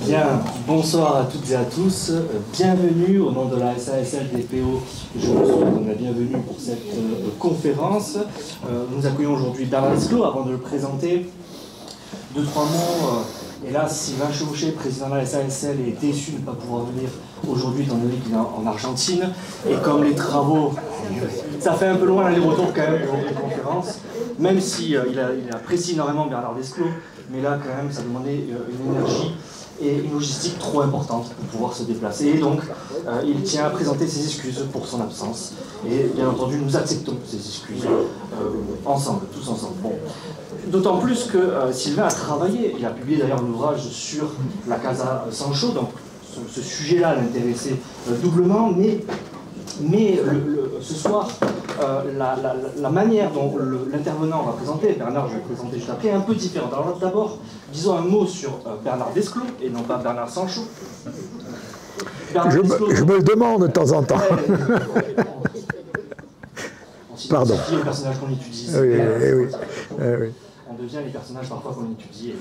Bien, bonsoir à toutes et à tous. Bienvenue au nom de la SASL DPO. Je vous souhaite la bienvenue pour cette conférence. Nous accueillons aujourd'hui Bernard Desclot. Avant de le présenter, deux, trois mots. Hélas, Sylvain Chevauché, président de la SASL, est déçu de ne pas pouvoir venir aujourd'hui, étant donné qu'il est en Argentine. Et comme les travaux, ça fait un peu loin l'aller-retour quand même pour une conférence, même si il apprécie énormément Bernard Desclot, mais là quand même ça demandait une énergie et une logistique trop importante pour pouvoir se déplacer. Et donc, il tient à présenter ses excuses pour son absence. Et bien entendu, nous acceptons ces excuses ensemble, tous ensemble. Bon. D'autant plus que Sylvain a travaillé, il a publié d'ailleurs un ouvrage sur la Casa Sancho, donc ce sujet-là l'intéressait doublement, mais ce soir, la manière dont l'intervenant va présenter, Bernard, je vais le présenter juste après, est un peu différente. Alors d'abord, disons un mot sur Bernard Desclot, et non pas Bernard Sancho. Je me le demande de temps en temps. Pardon. On le personnage qu'on étudie. Oui. On devient les personnages parfois qu'on étudie.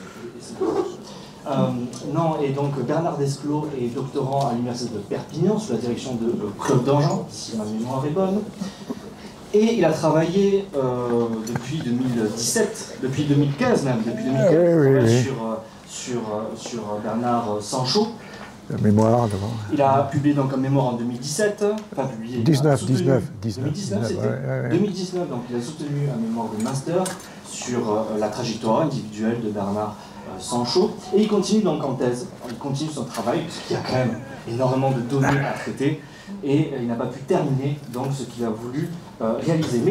Non, et donc Bernard Desclot est doctorant à l'université de Perpignan sous la direction de Claude Dangean, si ma mémoire est bonne. Et il a travaillé depuis 2017, depuis 2015 même, sur Bernard Sancho. La mémoire, devant. Il a publié donc un mémoire en 2017, enfin publié... 2019, donc il a soutenu un mémoire de master sur la trajectoire individuelle de Bernard Sancho, et il continue donc en thèse, il continue son travail, puisqu'il y a quand même énormément de données à traiter, et il n'a pas pu terminer donc ce qu'il a voulu réaliser.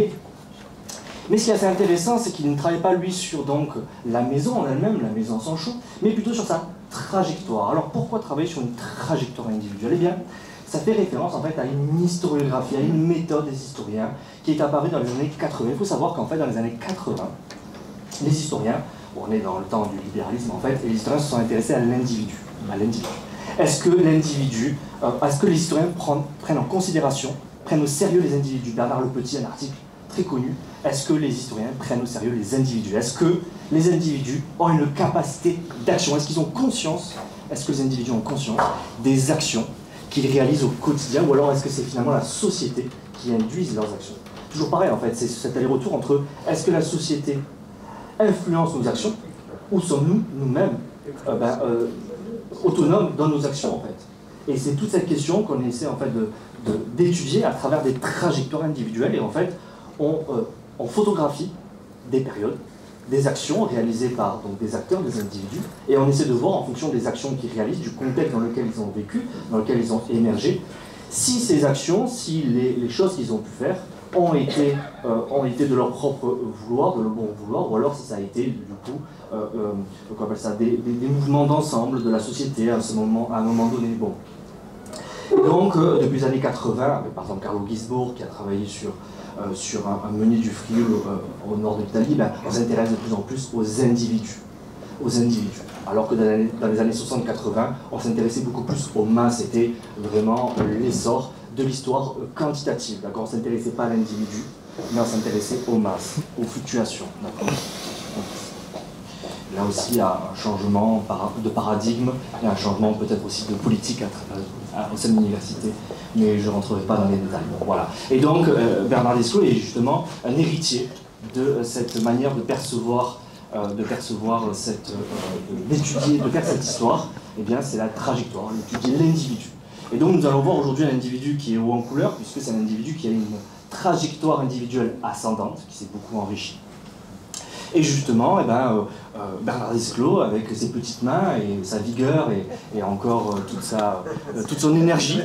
Mais ce qui est assez intéressant, c'est qu'il ne travaille pas lui sur donc la maison en elle-même, la maison Sancho, mais plutôt sur sa trajectoire. Alors pourquoi travailler sur une trajectoire individuelle? Eh bien, ça fait référence en fait à une historiographie, à une méthode des historiens qui est apparue dans les années 80. Il faut savoir qu'en fait dans les années 80, les historiens, on est dans le temps du libéralisme en fait, et les historiens se sont intéressés à l'individu. Est-ce que l'individu, est-ce que les historiens prennent en considération, prennent au sérieux les individus? Bernard Le Petit, un article très connu. Est-ce que les historiens prennent au sérieux les individus? Est-ce que les individus ont une capacité d'action? Est-ce qu'ils ont conscience? Est-ce que les individus ont conscience des actions qu'ils réalisent au quotidien? Ou alors est-ce que c'est finalement la société qui induise leurs actions? Toujours pareil en fait, c'est cet aller-retour entre est-ce que la société influence nos actions ou sommes-nous nous-mêmes autonomes dans nos actions en fait? Et c'est toute cette question qu'on essaie en fait d'étudier à travers des trajectoires individuelles, et en fait on photographie des périodes, des actions réalisées par donc, des acteurs, des individus, et on essaie de voir en fonction des actions qu'ils réalisent, du contexte dans lequel ils ont vécu, dans lequel ils ont émergé, si ces actions, si les choses qu'ils ont pu faire ont été de leur propre vouloir, de leur bon vouloir, ou alors si ça a été du coup qu'on appelle ça, des mouvements d'ensemble de la société à un moment donné. Bon. Donc depuis les années 80, avec par exemple Carlo Gisborg qui a travaillé sur un meunier du Frioul au nord de l'Italie, on s'intéresse de plus en plus aux individus. Alors que dans les années 60-80, on s'intéressait beaucoup plus aux masses. C'était vraiment l'essor de l'histoire quantitative. On ne s'intéressait pas à l'individu, mais on s'intéressait aux masses, aux fluctuations. Là aussi, il y a un changement de paradigme et un changement peut-être aussi de politique au sein de l'université, mais je ne rentrerai pas dans les détails. Bon, voilà. Et donc, Bernard Desclot est justement un héritier de cette manière de percevoir d'étudier, de faire cette histoire. Eh bien, c'est la trajectoire, d'étudier l'individu. Et donc, nous allons voir aujourd'hui un individu qui est haut en couleur, puisque c'est un individu qui a une trajectoire individuelle ascendante, qui s'est beaucoup enrichie. Et justement, Bernard Desclot, avec ses petites mains et sa vigueur et encore toute son énergie,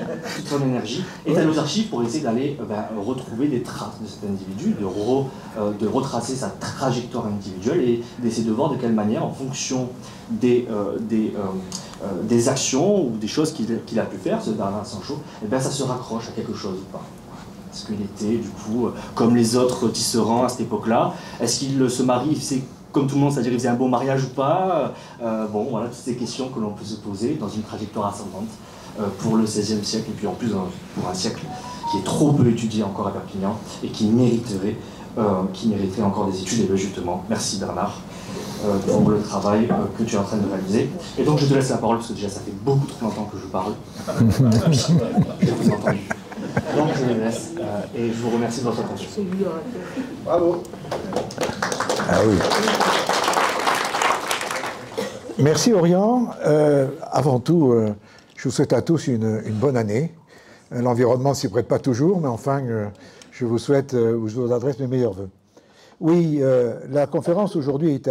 est allé aux archives pour essayer d'aller retrouver des traces de cet individu, de retracer sa trajectoire individuelle et d'essayer de voir de quelle manière, en fonction des actions ou des choses qu'il a pu faire, ce Bernard Sancho, ça se raccroche à quelque chose ou pas. Est-ce qu'il était, du coup, comme les autres tisserands à cette époque-là? Est-ce qu'il se marie, c'est comme tout le monde, c'est-à-dire il faisait un bon mariage ou pas? Bon, voilà, toutes ces questions que l'on peut se poser dans une trajectoire ascendante pour le XVIe siècle, et puis en plus pour un siècle qui est trop peu étudié encore à Perpignan et qui mériterait encore des études. Et bien justement, merci Bernard, pour le travail que tu es en train de réaliser. Et donc je te laisse la parole, parce que déjà ça fait beaucoup trop longtemps que je parle. J'ai vous entendu. Donc je les laisse, et je vous remercie de votre attention. Bravo. Ah oui. Merci Orient. Avant tout, je vous souhaite à tous une bonne année. L'environnement ne s'y prête pas toujours, mais enfin, je vous souhaite, je vous adresse mes meilleurs vœux. Oui, la conférence aujourd'hui est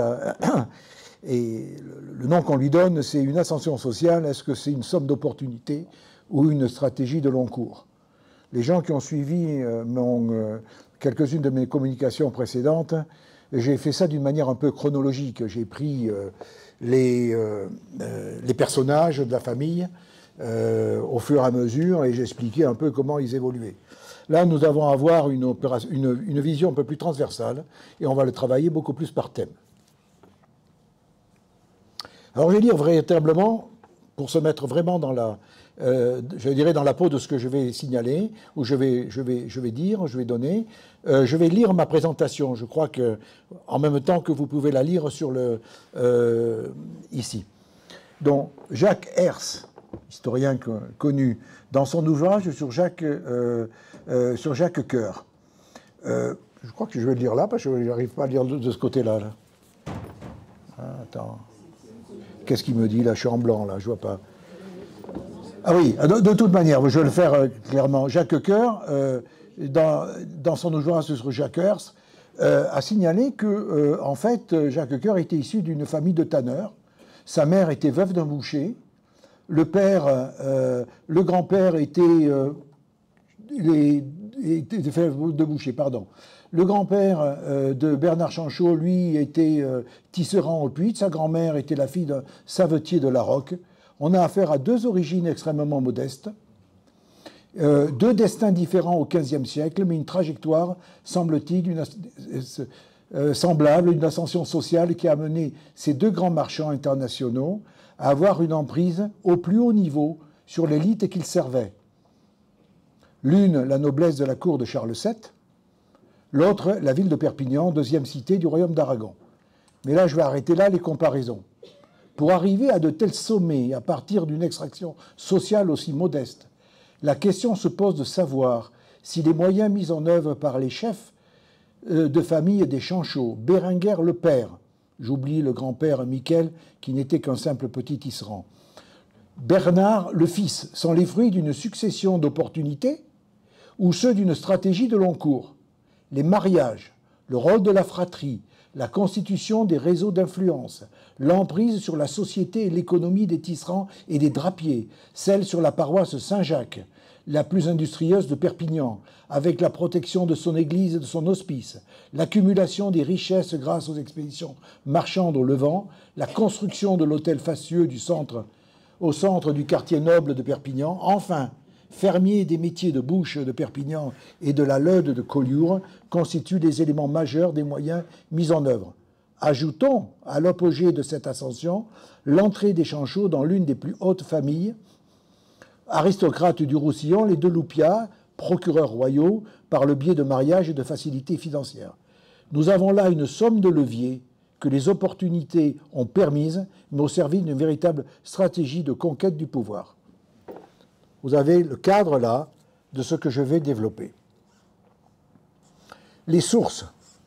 et le nom qu'on lui donne, c'est une ascension sociale. Est-ce que c'est une somme d'opportunités ou une stratégie de long cours? Les gens qui ont suivi quelques-unes de mes communications précédentes, j'ai fait ça d'une manière un peu chronologique. J'ai pris les personnages de la famille au fur et à mesure et j'ai expliqué un peu comment ils évoluaient. Là, nous avons à avoir une vision un peu plus transversale et on va le travailler beaucoup plus par thème. Alors, je vais dire véritablement, pour se mettre vraiment dans la, je dirais dans la peau de ce que je vais signaler, ou je vais donner, je vais lire ma présentation. Je crois que, en même temps que vous pouvez la lire sur ici. Donc, Jacques Herz, historien connu, dans son ouvrage sur Jacques Coeur. Je crois que je vais le lire là, parce que je n'arrive pas à lire de ce côté-là. Là. Ah, attends. Qu'est-ce qu'il me dit là? Je suis en blanc, là, je vois pas. Ah oui, de toute manière, je vais le faire clairement. Jacques Coeur, dans son ouvrage sur Jacques Herz, a signalé que, en fait, Jacques Coeur était issu d'une famille de tanneurs. Sa mère était veuve d'un boucher. Le grand-père était de boucher, pardon. Le grand-père de Bernard Chanchot, lui, était tisserand au Puy. Sa grand-mère était la fille d'un savetier de La Roque. On a affaire à deux origines extrêmement modestes, deux destins différents au XVe siècle, mais une trajectoire, semble-t-il, semblable, une ascension sociale qui a amené ces deux grands marchands internationaux à avoir une emprise au plus haut niveau sur l'élite qu'ils servaient. L'une, la noblesse de la cour de Charles VII, l'autre, la ville de Perpignan, deuxième cité du royaume d'Aragon. Mais là, je vais arrêter là les comparaisons. Pour arriver à de tels sommets, à partir d'une extraction sociale aussi modeste, la question se pose de savoir si les moyens mis en œuvre par les chefs de famille des Chanchot, Bérenguer le père, j'oublie le grand-père Miquel, qui n'était qu'un simple petit tisserand, Bernard le fils, sont les fruits d'une succession d'opportunités ou ceux d'une stratégie de long cours. Les mariages, le rôle de la fratrie, la constitution des réseaux d'influence, l'emprise sur la société et l'économie des tisserands et des drapiers, celle sur la paroisse Saint-Jacques, la plus industrieuse de Perpignan, avec la protection de son église et de son hospice, l'accumulation des richesses grâce aux expéditions marchandes au Levant, la construction de l'hôtel fastueux au centre du quartier noble de Perpignan, enfin, fermiers des métiers de bouche de Perpignan et de la Leude de Collioure constituent les éléments majeurs des moyens mis en œuvre. Ajoutons à l'apogée de cette ascension l'entrée des Chanchot dans l'une des plus hautes familles, aristocrates du Roussillon, les de Loupia, procureurs royaux, par le biais de mariages et de facilités financières. Nous avons là une somme de leviers que les opportunités ont permises, mais au service d'une véritable stratégie de conquête du pouvoir. Vous avez le cadre là de ce que je vais développer. Les sources.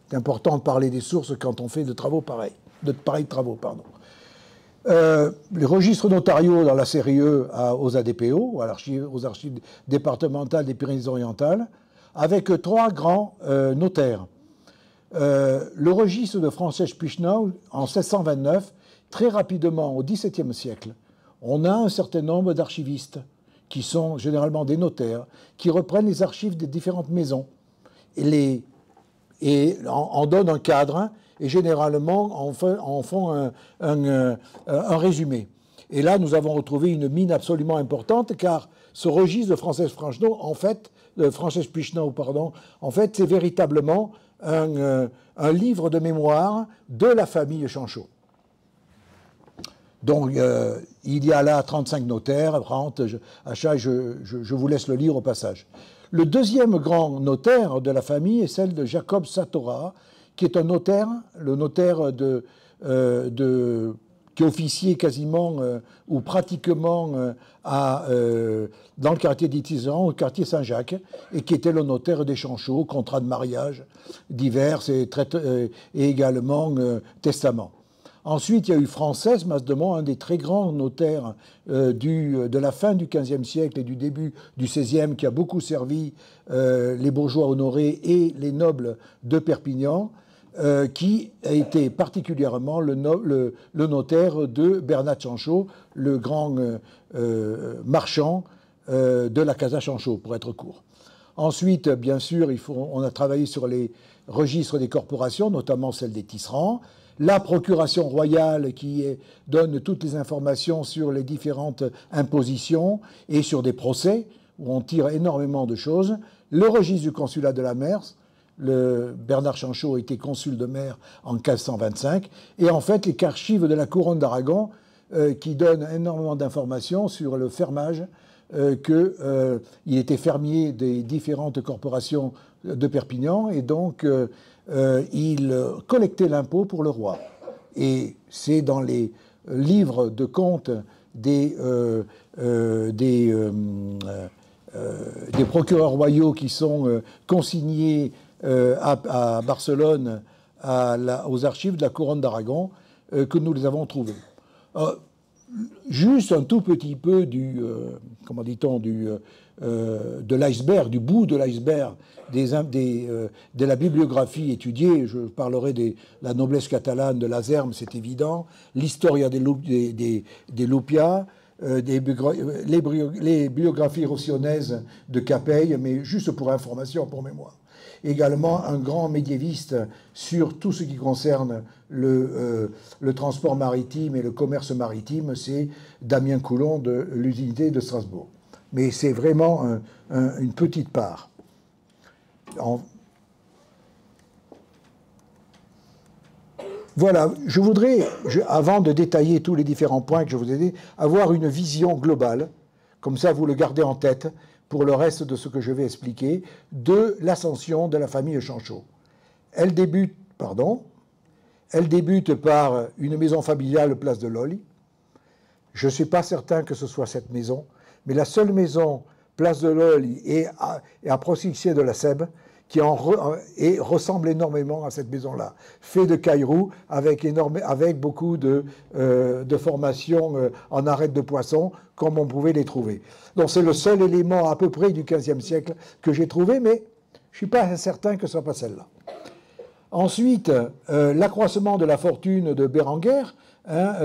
C'est important de parler des sources quand on fait de pareils travaux. Les registres notariaux dans la série E aux ADPO, aux archives départementales des Pyrénées-Orientales, avec trois grands notaires. Le registre de Francesc Pichnou en 1629, très rapidement au XVIIe siècle, on a un certain nombre d'archivistes qui sont généralement des notaires, qui reprennent les archives des différentes maisons et en donnent un cadre et généralement en font un résumé. Et là, nous avons retrouvé une mine absolument importante, car ce registre de Francesc Pichnou, en fait, c'est véritablement un livre de mémoire de la famille Chanchot. Donc, il y a là 35 notaires, je vous laisse le lire au passage. Le deuxième grand notaire de la famille est celle de Jacob Satora, qui est un notaire, le notaire qui officiait quasiment ou pratiquement dans le quartier des Tisserands, au quartier Saint-Jacques, et qui était le notaire des Chanchaux, contrats de mariage divers et également testament. Ensuite, il y a eu Francès Masdemont, un des très grands notaires de la fin du XVe siècle et du début du XVIe, qui a beaucoup servi les bourgeois honorés et les nobles de Perpignan, qui a été particulièrement le notaire de Bernat Chanchot, le grand marchand de la Casa Chanchot, pour être court. Ensuite, bien sûr, on a travaillé sur les registres des corporations, notamment celle des Tisserands, la procuration royale qui donne toutes les informations sur les différentes impositions et sur des procès, où on tire énormément de choses, le registre du consulat de la mer. Bernard Chanchot était consul de mer en 1525, et en fait les archives de la couronne d'Aragon qui donnent énormément d'informations sur le fermage, qu'il était fermier des différentes corporations de Perpignan, et donc il collectait l'impôt pour le roi. Et c'est dans les livres de comptes des procureurs royaux qui sont consignés à Barcelone aux archives de la couronne d'Aragon que nous les avons trouvés. Juste un tout petit peu comment dit-on, de l'iceberg, du bout de l'iceberg de la bibliographie étudiée. Je parlerai de la noblesse catalane de Lazerme, c'est évident, l'Historia des Lupia, les biographies rossillonnaises de Capelle, mais juste pour information, pour mémoire. Également un grand médiéviste sur tout ce qui concerne le transport maritime et le commerce maritime, c'est Damien Coulon de l'unité de Strasbourg. Mais c'est vraiment une petite part. Voilà, je voudrais, avant de détailler tous les différents points que je vous ai dit, avoir une vision globale, comme ça vous le gardez en tête, pour le reste de ce que je vais expliquer, de l'ascension de la famille Chanchot. Elle débute par une maison familiale place de l'Olly. Je ne suis pas certain que ce soit cette maison, mais la seule maison place de l'Olly est à proximité de la Sèbe, qui ressemble énormément à cette maison-là, fait de cailloux, avec beaucoup de formations en arêtes de poisson, comme on pouvait les trouver. Donc c'est le seul élément à peu près du XVe siècle que j'ai trouvé, mais je ne suis pas certain que ce soit pas celle-là. Ensuite, l'accroissement de la fortune de Bérenguer,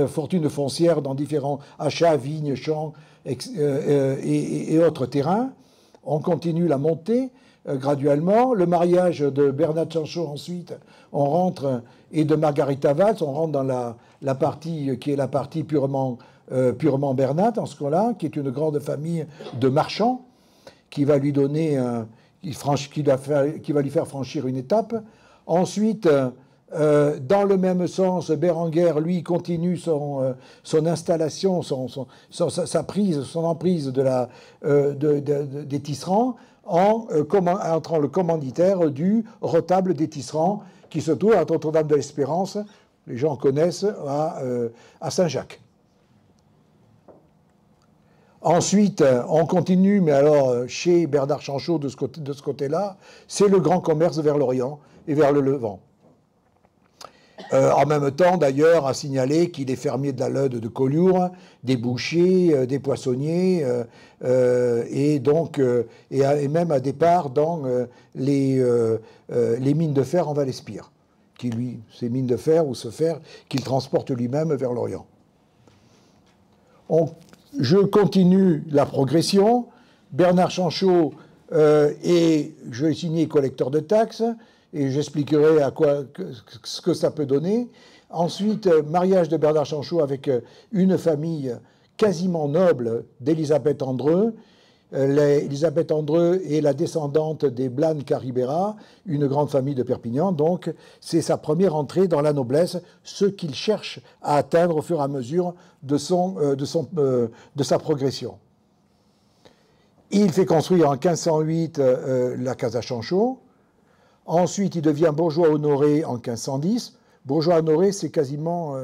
fortune foncière dans différents achats, vignes, champs et autres terrains. On continue la montée graduellement. Le mariage de Bernat Chanchot ensuite, on rentre, et de Margarita Valls, on rentre dans la partie qui est la partie purement Bernat, en ce cas-là, qui est une grande famille de marchands, qui va lui donner, qui va lui faire franchir une étape. Ensuite, dans le même sens, Bérenguer, lui, continue son installation, sa prise, son emprise des Tisserands, en entrant le commanditaire du retable des Tisserands, qui se trouve à Notre-Dame de l'Espérance, les gens connaissent, à Saint-Jacques. Ensuite, on continue, mais alors chez Bernard Chanchot, de ce côté-là, c'est le grand commerce vers l'Orient et vers le Levant. En même temps, d'ailleurs, à signaler qu'il est fermier de la Leude de Collioure, des bouchers, des poissonniers, et même à départ dans les mines de fer en Val-Espire, ces mines de fer ou ce fer qu'il transporte lui-même vers l'Orient. Je continue la progression. Bernard Chanchot est, je vais signer, collecteur de taxes, et j'expliquerai ce que ça peut donner. Ensuite, mariage de Bernard Chanchot avec une famille quasiment noble d'Élisabeth Andreu. Élisabeth Andreu est la descendante des Blanes Caribera, une grande famille de Perpignan. Donc, c'est sa première entrée dans la noblesse, ce qu'il cherche à atteindre au fur et à mesure de sa progression. Il fait construire en 1508 la Casa Chanchot. Ensuite, il devient bourgeois honoré en 1510. Bourgeois honoré, c'est quasiment...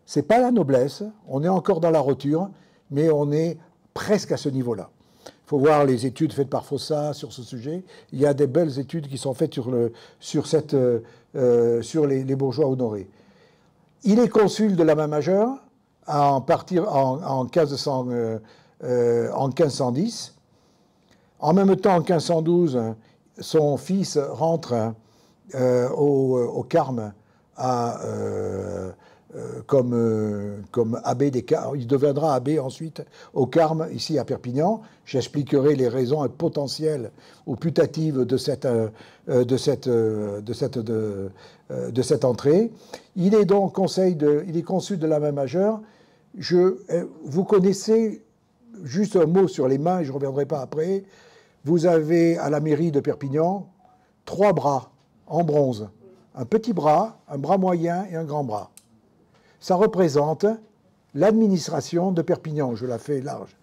c'est pas la noblesse, on est encore dans la roture, mais on est presque à ce niveau-là. Il faut voir les études faites par Fossa sur ce sujet. Il y a des belles études qui sont faites sur les bourgeois honorés. Il est consul de la main majeure en 1510. En même temps, en 1512, son fils rentre au Carme comme abbé des Carmes. Il deviendra abbé ensuite au Carme, ici à Perpignan. J'expliquerai les raisons potentielles ou putatives de cette entrée. Il est donc il est consul de la main majeure. Vous connaissez, juste un mot sur les mains, et je ne reviendrai pas après. Vous avez à la mairie de Perpignan 3 bras en bronze. Un petit bras, un bras moyen et un grand bras. Ça représente l'administration de Perpignan, je la fais large.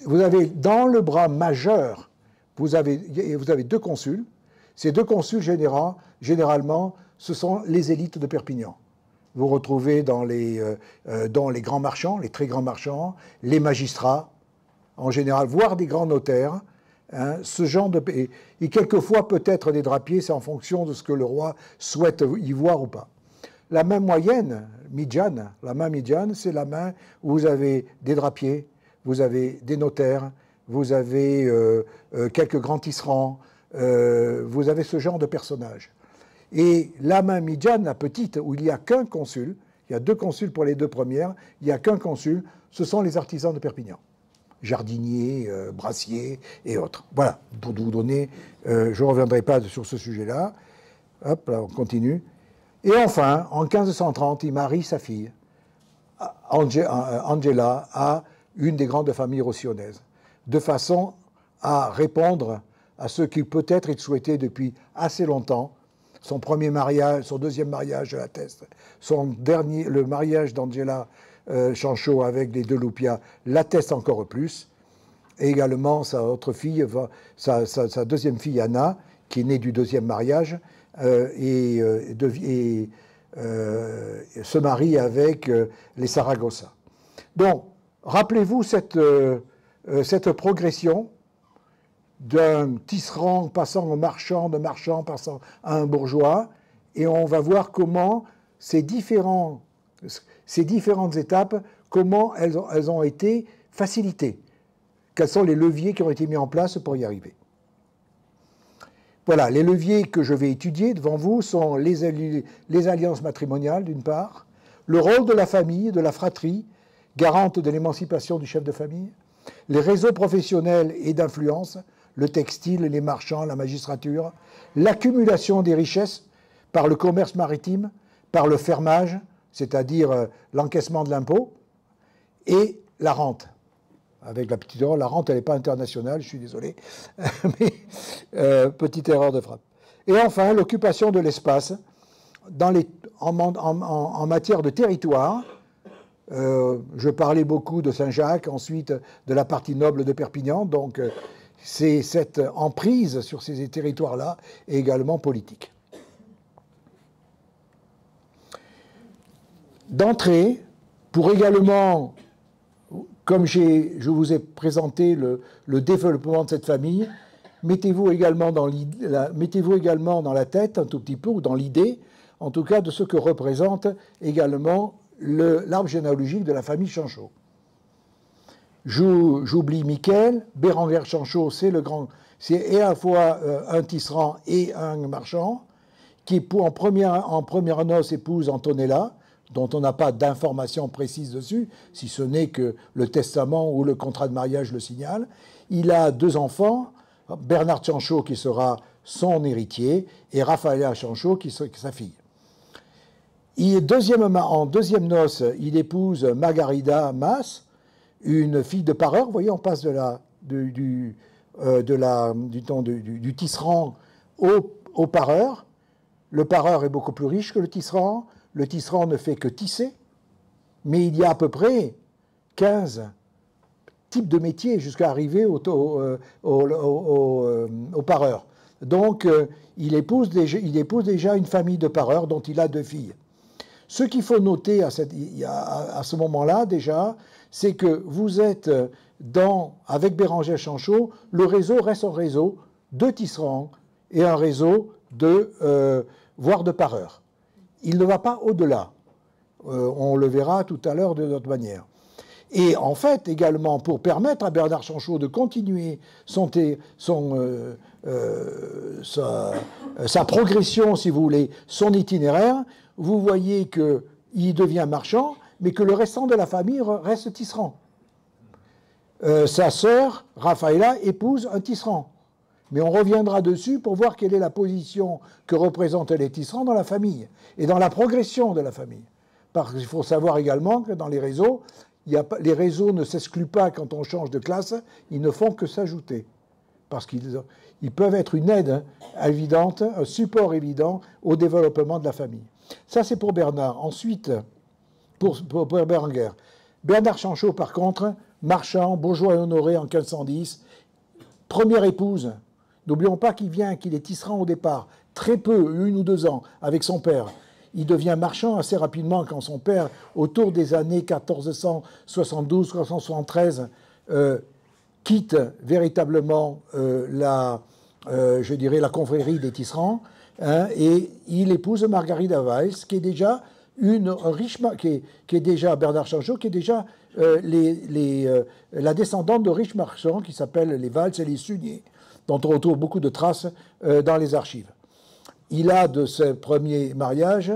Vous avez dans le bras majeur, vous avez 2 consuls. Ces 2 consuls, généralement, ce sont les élites de Perpignan. Vous retrouvez dans les grands marchands, les très grands marchands, les magistrats, en général, voire des grands notaires, hein, ce genre de... Et quelquefois, peut-être des drapiers, c'est en fonction de ce que le roi souhaite y voir ou pas. La main moyenne, midjane, la main midjane, c'est la main où vous avez des drapiers, vous avez des notaires, vous avez quelques grands tisserands, vous avez ce genre de personnages. Et la main midjane, la petite, où il n'y a qu'un consul, il y a 2 consuls pour les 2 premières, il n'y a qu'un consul, ce sont les artisans de Perpignan. Jardiniers, brassiers et autres. Voilà, pour vous donner, je ne reviendrai pas sur ce sujet-là. Hop, là, on continue. Et enfin, en 1530, il marie sa fille, Angela, à une des grandes familles rossillonnaises, de façon à répondre à ce qu'il peut-être il souhaitait depuis assez longtemps. Son premier mariage, son deuxième mariage, je l'atteste. Le mariage d'Angela Chanchot avec les 2 Loupiat l'atteste encore plus. Et également sa autre fille, sa deuxième fille Anna, qui est née du 2e mariage, se marie avec les Saragossa. Donc, rappelez-vous cette progression d'un tisserand passant au marchand, de marchand passant à un bourgeois, et on va voir comment ces différentes étapes, comment elles ont été facilitées. Quels sont les leviers qui ont été mis en place pour y arriver. Voilà, les leviers que je vais étudier devant vous sont les alliances matrimoniales, d'une part, le rôle de la famille, de la fratrie, garante de l'émancipation du chef de famille, les réseaux professionnels et d'influence, le textile, les marchands, la magistrature, l'accumulation des richesses par le commerce maritime, par le fermage, c'est-à-dire l'encaissement de l'impôt, et la rente. Avec la petite erreur, la rente, elle n'est pas internationale, je suis désolé, mais petite erreur de frappe. Et enfin, l'occupation de l'espace en matière de territoire. Je parlais beaucoup de Saint-Jacques, ensuite de la partie noble de Perpignan, donc c'est cette emprise sur ces territoires-là est également politique. D'entrée, pour également... Comme je vous ai présenté le développement de cette famille, mettez-vous également dans la tête un tout petit peu, ou dans l'idée, en tout cas, de ce que représente également l'arbre généalogique de la famille Chanchot. J'oublie Miquel, Bérenguer Chanchot, c'est à la fois un tisserand et un marchand, qui en première noce épouse Antonella, dont on n'a pas d'informations précises dessus, si ce n'est que le testament ou le contrat de mariage le signale. Il a 2 enfants, Bernard Chanchot qui sera son héritier et Raphaëlla Chanchot qui sera sa fille. En deuxième noce, il épouse Margarida Mas, une fille de pareur. Vous voyez, on passe du tisserand au pareur. Le pareur est beaucoup plus riche que le tisserand. Le tisserand ne fait que tisser, mais il y a à peu près 15 types de métiers jusqu'à arriver au pareur. Donc, il épouse déjà une famille de pareurs dont il a 2 filles. Ce qu'il faut noter à ce moment-là, déjà, c'est que vous êtes avec Bérengère Chanchot, le réseau reste un réseau de tisserands et un réseau voire de pareurs. Il ne va pas au-delà. On le verra tout à l'heure de notre manière. Et en fait, également, pour permettre à Bernard Chanchot de continuer sa progression, si vous voulez, son itinéraire, vous voyez qu'il devient marchand, mais que le restant de la famille reste tisserand. Sa sœur, Raphaëlla, épouse un tisserand. Mais on reviendra dessus pour voir quelle est la position que représentent les tisserands dans la famille et dans la progression de la famille. Parce qu'il faut savoir également que dans les réseaux, les réseaux ne s'excluent pas quand on change de classe, ils ne font que s'ajouter. Parce qu'ils peuvent être une aide évidente, un support évident au développement de la famille. Ça, c'est pour Bernard. Ensuite, pour Berenguer. Bernard Chanchot, par contre, marchand, bourgeois et honoré en 1510, première épouse. N'oublions pas qu'il est tisserand au départ, très peu, 1 ou 2 ans, avec son père. Il devient marchand assez rapidement quand son père, autour des années 1472-1473, quitte véritablement la confrérie des tisserands, et il épouse Margarida Weiss, qui est déjà Bernard Chanchot, qui est déjà la descendante de riches marchands qui s'appellent les Weiss et les Sunier, dont on retrouve beaucoup de traces dans les archives. Il a de ce premier mariage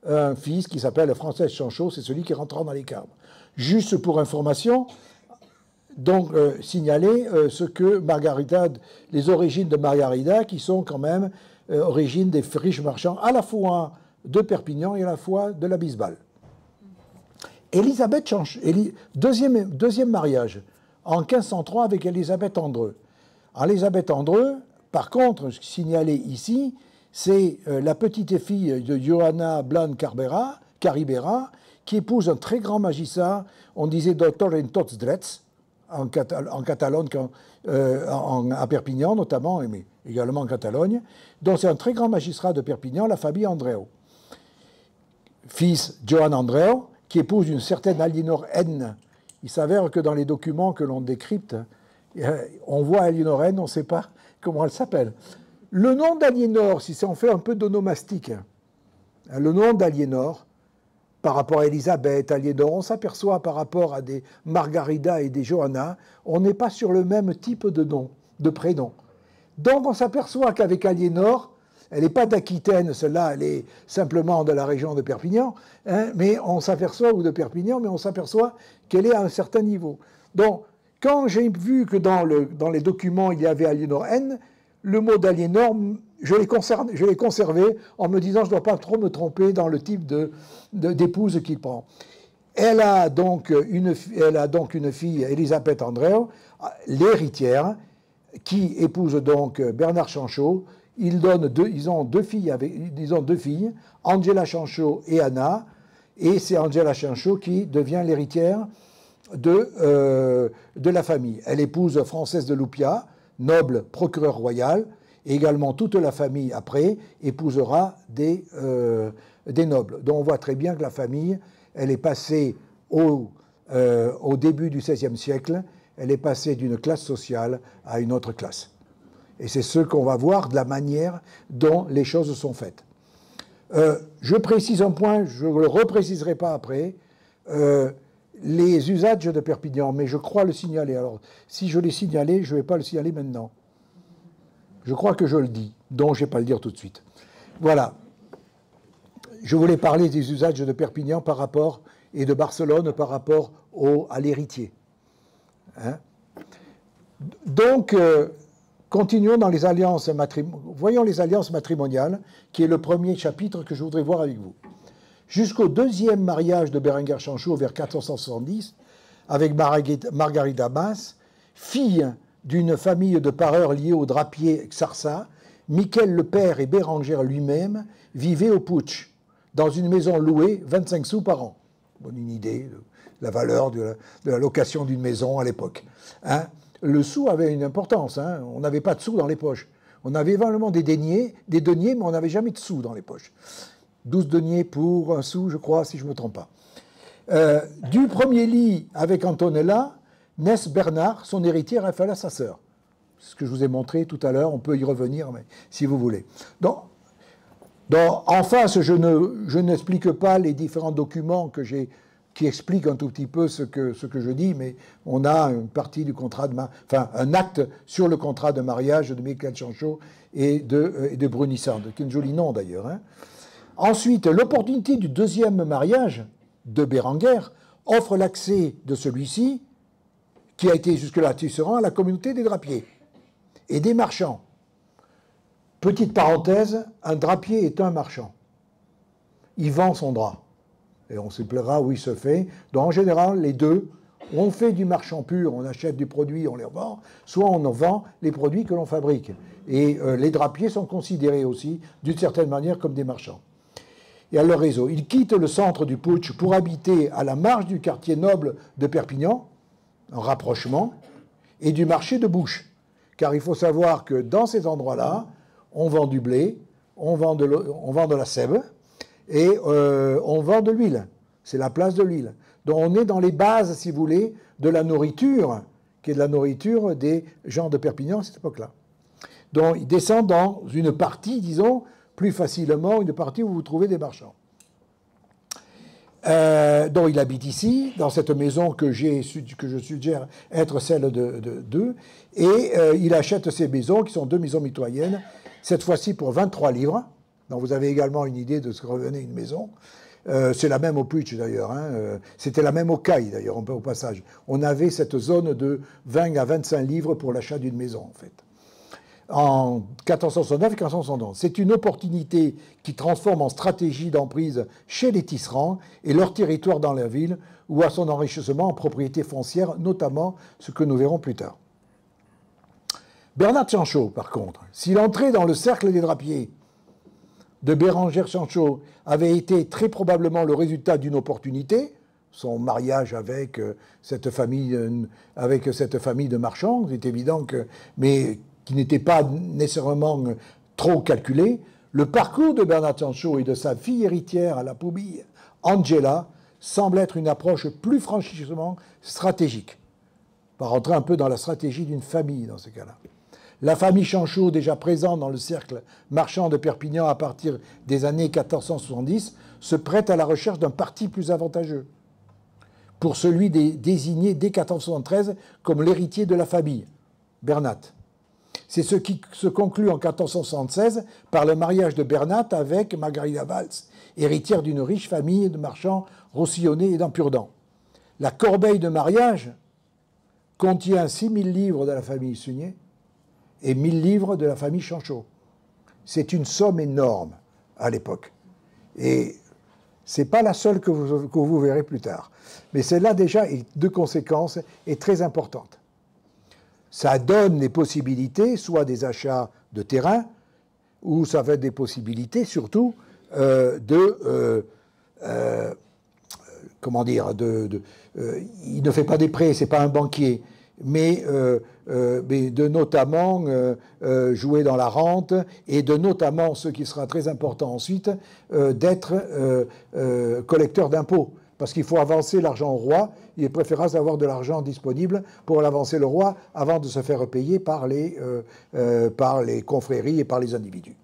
un fils qui s'appelle François Chanchot, c'est celui qui rentrera dans les Carmes. Juste pour information, donc signaler les origines de Margarida, qui sont quand même origines des riches marchands à la fois de Perpignan et à la fois de la Bisbal. Élisabeth Chanchot, deuxième mariage, en 1503 avec Élisabeth Andreu. Élisabeth Andreu, par contre, signalé ici, c'est la petite fille de Johanna Blan Caribera, qui épouse un très grand magistrat, on disait Doctor en tots drets, en Catalogne, à Perpignan notamment, mais également en Catalogne. Donc c'est un très grand magistrat de Perpignan, la famille Andreu. Fils Johann Andreu, qui épouse une certaine Aliénor N. Il s'avère que dans les documents que l'on décrypte, on voit Aliénor N, on ne sait pas comment elle s'appelle. Le nom d'Aliénor, si on fait un peu d'onomastique, le nom d'Aliénor, par rapport à Élisabeth, Aliénor, on s'aperçoit par rapport à des Margarida et des Johanna, on n'est pas sur le même type de nom, de prénom. Donc on s'aperçoit qu'avec Aliénor, elle n'est pas d'Aquitaine, celle-là, elle est simplement de la région de Perpignan, mais on s'aperçoit, ou de Perpignan, mais on s'aperçoit qu'elle est à un certain niveau. Donc, quand j'ai vu que dans les documents, il y avait Aliénor N, le mot d'Aliénor, je l'ai conservé en me disant je ne dois pas trop me tromper dans le type d'épouse qu'il prend. Elle a donc une fille, Élisabeth Andreu, l'héritière, qui épouse donc Bernard Chanchot. Ils ont deux filles, Angela Chanchot et Anna, et c'est Angela Chanchot qui devient l'héritière de la famille. Elle épouse Française de Loupia, noble procureur royal, et également toute la famille après épousera des nobles. Donc on voit très bien que la famille, elle est passée au début du XVIe siècle, elle est passée d'une classe sociale à une autre classe. Et c'est ce qu'on va voir de la manière dont les choses sont faites. Je précise un point, je ne le repréciserai pas après, les usages de Perpignan, mais je crois le signaler. Alors, si je l'ai signalé, je ne vais pas le signaler maintenant. Je crois que je le dis, donc je ne vais pas le dire tout de suite. Voilà. Je voulais parler des usages de Perpignan et de Barcelone par rapport à l'héritier. Hein? Donc, continuons dans les alliances matrimoniales. Voyons les alliances matrimoniales, qui est le premier chapitre que je voudrais voir avec vous. Jusqu'au deuxième mariage de Berenguer Chanchot vers 1470, avec Margarida Mas, fille d'une famille de pareurs liés au drapier Xarsa, Michel le père et Béranger lui-même vivaient au Puig, dans une maison louée 25 sous par an. Bonne une idée de la valeur de la location d'une maison à l'époque. Hein? Le sou avait une importance, hein? On n'avait pas de sous dans les poches. On avait éventuellement des deniers, mais on n'avait jamais de sous dans les poches. 12 deniers pour un sou, je crois, si je ne me trompe pas. Du premier lit avec Antonella, naissent Bernard, son héritier, Raphaël, sa sœur. C'est ce que je vous ai montré tout à l'heure, on peut y revenir mais, si vous voulez. Donc, en face, je n'explique pas les différents documents qui expliquent un tout petit peu ce que je dis, mais on a une partie du contrat un acte sur le contrat de mariage de Michael Chanchot et de Brunissande, qui est un joli nom d'ailleurs. Hein. Ensuite, l'opportunité du deuxième mariage de Bérenguer offre l'accès de celui-ci, qui a été jusque-là tisserand, à la communauté des drapiers et des marchands. Petite parenthèse, un drapier est un marchand. Il vend son drap. Et on se plaira où il se fait. Donc en général, les deux, on fait du marchand pur, on achète du produit, on les revend, soit on en vend les produits que l'on fabrique. Et les drapiers sont considérés aussi, d'une certaine manière, comme des marchands. Et à leur réseau. Ils quittent le centre du Putsch pour habiter à la marge du quartier noble de Perpignan, en rapprochement, et du marché de Bouche. Car il faut savoir que dans ces endroits-là, on vend du blé, on vend de la sève, et on vend de l'huile. C'est la place de l'huile. Donc on est dans les bases, si vous voulez, de la nourriture, qui est de la nourriture des gens de Perpignan à cette époque-là. Donc ils descendent dans une partie, disons, plus facilement, une partie où vous trouvez des marchands. Donc il habite ici, dans cette maison que je suggère être celle d'eux, et il achète ces maisons, qui sont 2 maisons mitoyennes, cette fois-ci pour 23 livres. Donc vous avez également une idée de ce que revenait une maison. C'est la même au Putsch d'ailleurs, hein. C'était la même au Caille d'ailleurs, au passage. On avait cette zone de 20 à 25 livres pour l'achat d'une maison en fait. En 1469 et 1471. C'est une opportunité qui transforme en stratégie d'emprise chez les tisserands et leur territoire dans la ville ou à son enrichissement en propriété foncière, notamment ce que nous verrons plus tard. Bernard Chanchot, par contre, s'il entrait dans le cercle des drapiers de Bérenguer Chanchot avait été très probablement le résultat d'une opportunité, son mariage avec cette famille de marchands, c'est évident que, mais qui n'était pas nécessairement trop calculé. Le parcours de Bernard Chanchot et de sa fille héritière à la Poubille, Angela, semble être une approche plus franchement stratégique. On va rentrer un peu dans la stratégie d'une famille dans ce cas-là. La famille Chanchot, déjà présente dans le cercle marchand de Perpignan à partir des années 1470, se prête à la recherche d'un parti plus avantageux pour celui désigné dès 1473 comme l'héritier de la famille, Bernat. C'est ce qui se conclut en 1476 par le mariage de Bernat avec Margarida Valls, héritière d'une riche famille de marchands rossillonnais et d'Empurdan. La corbeille de mariage contient 6000 livres de la famille Sugnet et 1000 livres de la famille Chanchot. C'est une somme énorme à l'époque. Et ce n'est pas la seule que vous verrez plus tard. Mais celle-là, déjà, de conséquence, est très importante. Ça donne des possibilités, soit des achats de terrain, ou ça fait des possibilités, surtout, comment dire, il ne fait pas des prêts, c'est pas un banquier, mais de notamment jouer dans la rente, et de notamment, ce qui sera très important ensuite, d'être collecteur d'impôts. Parce qu'il faut avancer l'argent au roi, il est préférable d'avoir de l'argent disponible pour l'avancer le roi avant de se faire payer par les confréries et par les individus.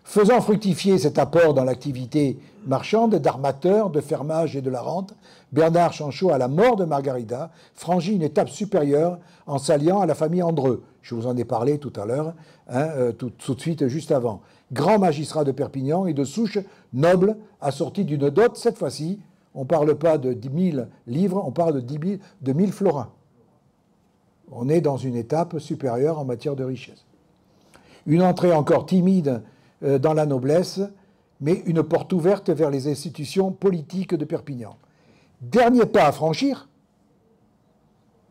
Faisant fructifier cet apport dans l'activité marchande d'armateur, de fermage et de la rente, Bernard Chanchot, à la mort de Margarida, franchit une étape supérieure en s'alliant à la famille Andreu. Je vous en ai parlé tout à l'heure, tout de suite, juste avant. Grand magistrat de Perpignan et de souche noble, assorti d'une dot, cette fois-ci, on ne parle pas de 10 000 livres, on parle de 1000 florins. On est dans une étape supérieure en matière de richesse. Une entrée encore timide dans la noblesse, mais une porte ouverte vers les institutions politiques de Perpignan. Dernier pas à franchir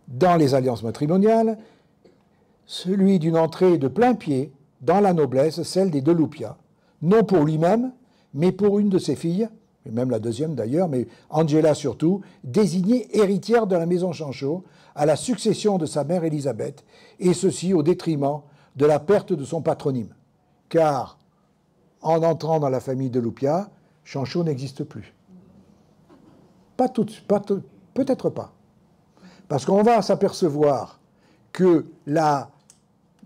dans les alliances matrimoniales, celui d'une entrée de plein pied dans la noblesse, celle des de Lupia, non pour lui-même, mais pour une de ses filles, et même la deuxième d'ailleurs, mais Angela surtout, désignée héritière de la maison Chanchot, à la succession de sa mère Élisabeth, et ceci au détriment de la perte de son patronyme. Car, en entrant dans la famille de Lupia, Sancho n'existe plus. Peut-être pas. Parce qu'on va s'apercevoir que la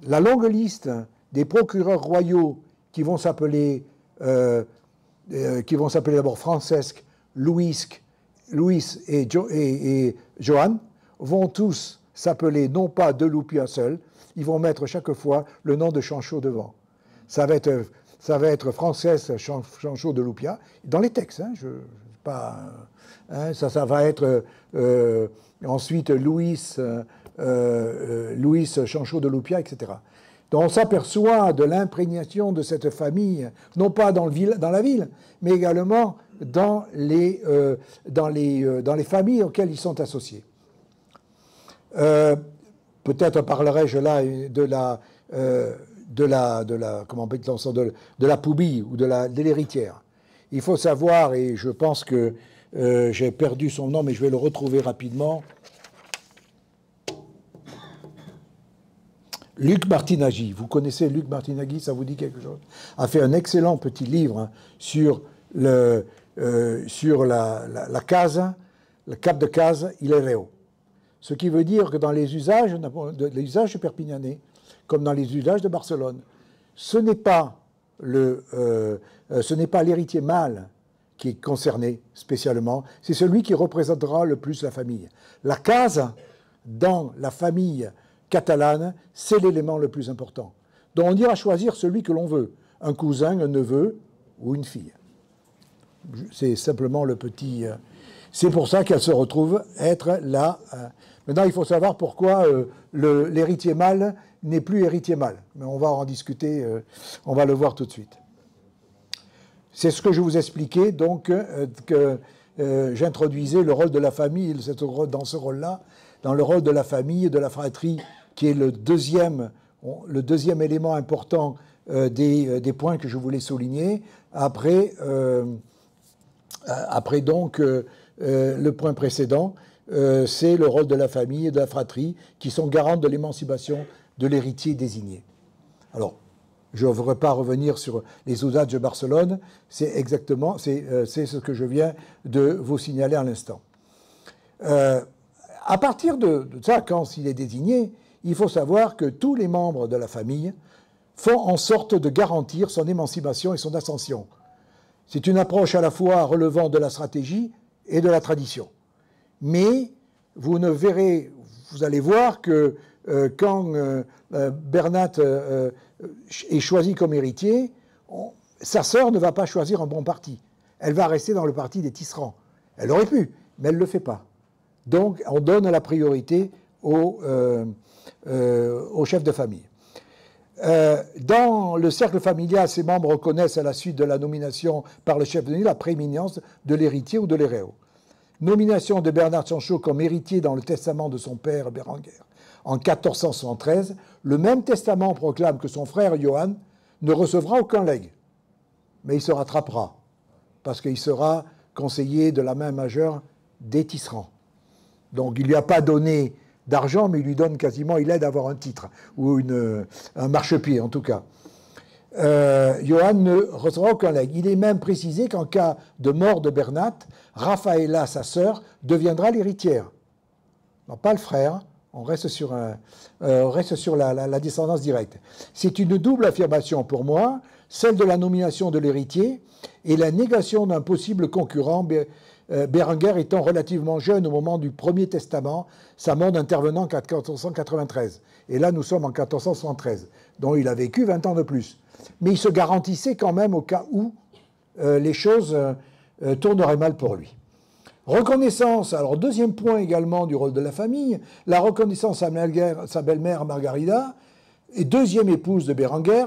longue liste des procureurs royaux qui vont s'appeler d'abord Francesc, Louis et Johan, vont tous s'appeler non pas de Lupia seul, ils vont mettre chaque fois le nom de Sancho devant. Ça va être Francesc Sancho de Lupia, dans les textes, hein, ça va être ensuite Louis Sancho de Lupia, etc. Donc on s'aperçoit de l'imprégnation de cette famille, non pas dans la ville, mais également dans les familles auxquelles ils sont associés. Peut-être parlerai-je là de la poubille ou de l'héritière. Il faut savoir, et je pense que j'ai perdu son nom, mais je vais le retrouver rapidement. Luc Martinaghi, vous connaissez Luc Martinaghi, ça vous dit quelque chose? A fait un excellent petit livre hein, sur la case, le cap de case Ilereo. Ce qui veut dire que dans les usages perpignanais, comme dans les usages de Barcelone, ce n'est pas l'héritier mâle qui est concerné spécialement, c'est celui qui représentera le plus la famille. La case, dans la famille catalane, c'est l'élément le plus important. Donc on ira choisir celui que l'on veut, un cousin, un neveu ou une fille. C'est simplement le petit... c'est pour ça qu'elle se retrouve être là. Maintenant, il faut savoir pourquoi l'héritier mâle n'est plus héritier mâle. Mais on va en discuter, on va le voir tout de suite. C'est ce que je vous expliquais, donc, que j'introduisais le rôle de la famille dans ce rôle-là, dans le rôle de la famille et de la fratrie, qui est le deuxième élément important des points que je voulais souligner. Après donc, le point précédent, c'est le rôle de la famille et de la fratrie qui sont garantes de l'émancipation de l'héritier désigné. Alors, je ne voudrais pas revenir sur les usages de Barcelone, c'est ce que je viens de vous signaler à l'instant. À partir de ça, quand il est désigné, il faut savoir que tous les membres de la famille font en sorte de garantir son émancipation et son ascension. C'est une approche à la fois relevant de la stratégie et de la tradition. Mais vous allez voir que quand Bernat est choisi comme héritier, sa sœur ne va pas choisir un bon parti. Elle va rester dans le parti des tisserands. Elle aurait pu, mais elle ne le fait pas. Donc on donne la priorité au chef de famille. Dans le cercle familial, ses membres reconnaissent à la suite de la nomination par le chef de famille la prééminence de l'héritier ou de l'héréo. Nomination de Bernat Sancho comme héritier dans le testament de son père Berenguer en 1473, le même testament proclame que son frère Johan ne recevra aucun legs, mais il se rattrapera, parce qu'il sera conseiller de la main majeure des tisserands. Donc il ne lui a pas donné d'argent, mais il lui donne quasiment, il aide à avoir un titre, ou un marchepied en tout cas. Johan ne recevra aucun legs. Il est même précisé qu'en cas de mort de Bernat, Raphaëlla, sa sœur, deviendra l'héritière. Non, pas le frère, on reste sur la descendance directe. C'est une double affirmation pour moi, celle de la nomination de l'héritier et la négation d'un possible concurrent, Berenguer étant relativement jeune au moment du premier testament, sa mort intervenant en 1493. Et là, nous sommes en 1473, dont il a vécu 20 ans de plus. Mais il se garantissait quand même au cas où les choses tourneraient mal pour lui. Reconnaissance, alors deuxième point également du rôle de la famille, la reconnaissance à sa belle-mère Margarida, et deuxième épouse de Berenguer,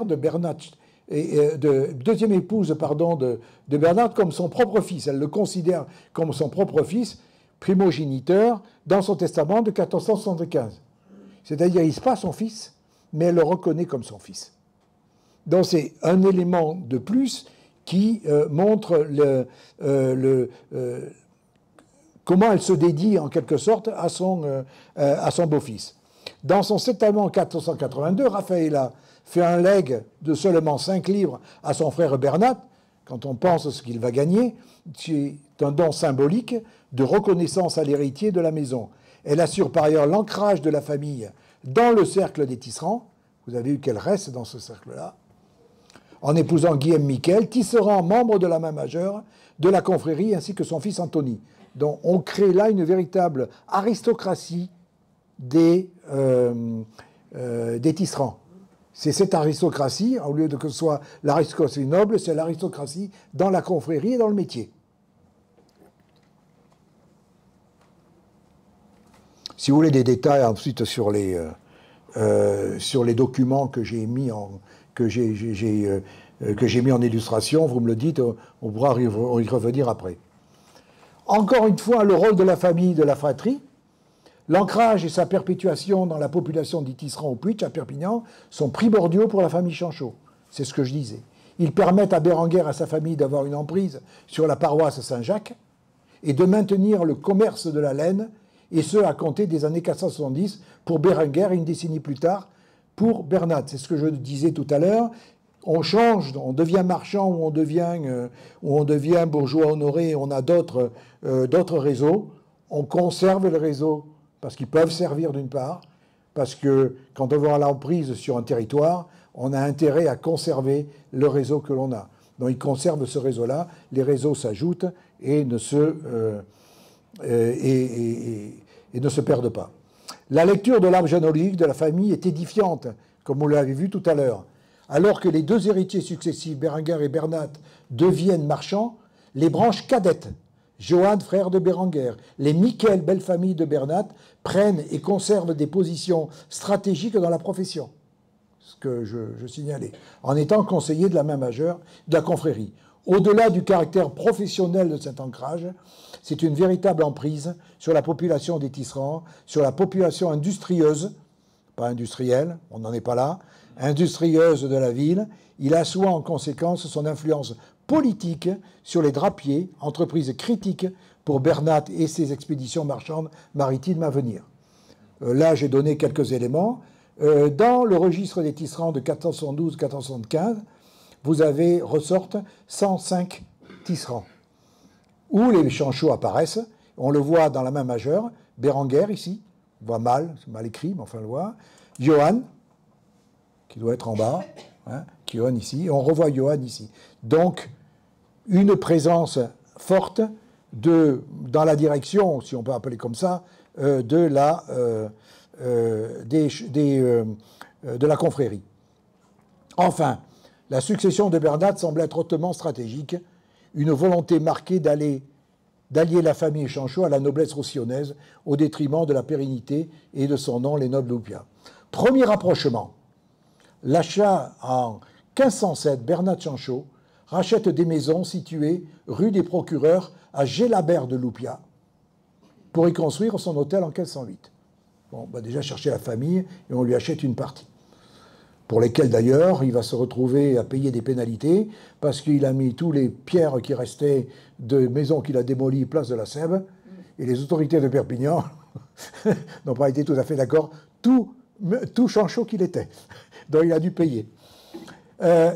deuxième épouse de Bernat comme son propre fils. Elle le considère comme son propre fils, primogéniteur, dans son testament de 1475. C'est-à-dire, il n'est pas son fils, mais elle le reconnaît comme son fils. Donc c'est un élément de plus qui montre comment elle se dédie en quelque sorte à son beau-fils. Dans son testament 482, Raffaella fait un legs de seulement 5 livres à son frère Bernat. Quand on pense à ce qu'il va gagner, c'est un don symbolique de reconnaissance à l'héritier de la maison. Elle assure par ailleurs l'ancrage de la famille dans le cercle des tisserands. Vous avez vu qu'elle reste dans ce cercle-là. En épousant Guillaume Miquel, Tisserand, membre de la main majeure de la confrérie, ainsi que son fils Anthony. Donc on crée là une véritable aristocratie des tisserands. C'est cette aristocratie, au lieu de que ce soit l'aristocratie noble, c'est l'aristocratie dans la confrérie et dans le métier. Si vous voulez des détails ensuite sur les documents que j'ai mis en illustration, vous me le dites, on pourra y revenir après. Encore une fois, le rôle de la famille, de la fratrie, l'ancrage et sa perpétuation dans la population des tisserands au Puitch, à Perpignan, sont primordiaux pour la famille Chanchot. C'est ce que je disais. Ils permettent à Bérenguer et à sa famille d'avoir une emprise sur la paroisse Saint-Jacques et de maintenir le commerce de la laine, et ce, à compter des années 470 pour Bérenguer et une décennie plus tard pour Bernat. C'est ce que je disais tout à l'heure. On change, on devient marchand ou on devient bourgeois honoré, on a d'autres réseaux. On conserve le réseau parce qu'ils peuvent servir d'une part, parce que quand on veut l'emprise sur un territoire, on a intérêt à conserver le réseau que l'on a. Donc ils conservent ce réseau-là, les réseaux s'ajoutent et ne se perdent pas. La lecture de l'arbre généalogique de la famille est édifiante, comme vous l'avez vu tout à l'heure. Alors que les deux héritiers successifs, Bérenguer et Bernat, deviennent marchands, les branches cadettes, Johann, frère de Bérenguer, les Miquel, belle famille de Bernat, prennent et conservent des positions stratégiques dans la profession, ce que je signalais, en étant conseillers de la main majeure de la confrérie. Au-delà du caractère professionnel de cet ancrage, c'est une véritable emprise sur la population des tisserands, sur la population industrieuse, pas industrielle, on n'en est pas là, industrieuse de la ville. Il assoit en conséquence son influence politique sur les drapiers, entreprise critique pour Bernat et ses expéditions marchandes maritimes à venir. Là, j'ai donné quelques éléments. Dans le registre des tisserands de 1412-1475, vous avez, ressortent 105 tisserands, où les Chanchots apparaissent. On le voit dans la main majeure. Bérenguer, ici, on voit mal, c'est mal écrit, mais enfin on le voit. Johann, qui doit être en bas, hein, Johann ici, et on revoit Johann ici. Donc, une présence forte dans la direction, si on peut appeler comme ça, de la confrérie. Enfin, la succession de Bernat semble être hautement stratégique, une volonté marquée d'allier la famille Chanchot à la noblesse roussillonnaise au détriment de la pérennité et de son nom, les nobles Loupiat. Premier rapprochement, l'achat en 1507, Bernat Chanchot rachète des maisons situées rue des Procureurs à Gélabert de Loupiat pour y construire son hôtel en 1508. Bon, on va déjà chercher la famille et on lui achète une partie, pour lesquelles d'ailleurs il va se retrouver à payer des pénalités parce qu'il a mis tous les pierres qui restaient de maisons qu'il a démolies place de la Sève, et les autorités de Perpignan n'ont pas été tout à fait d'accord, tout Chanchot qu'il était. Donc il a dû payer.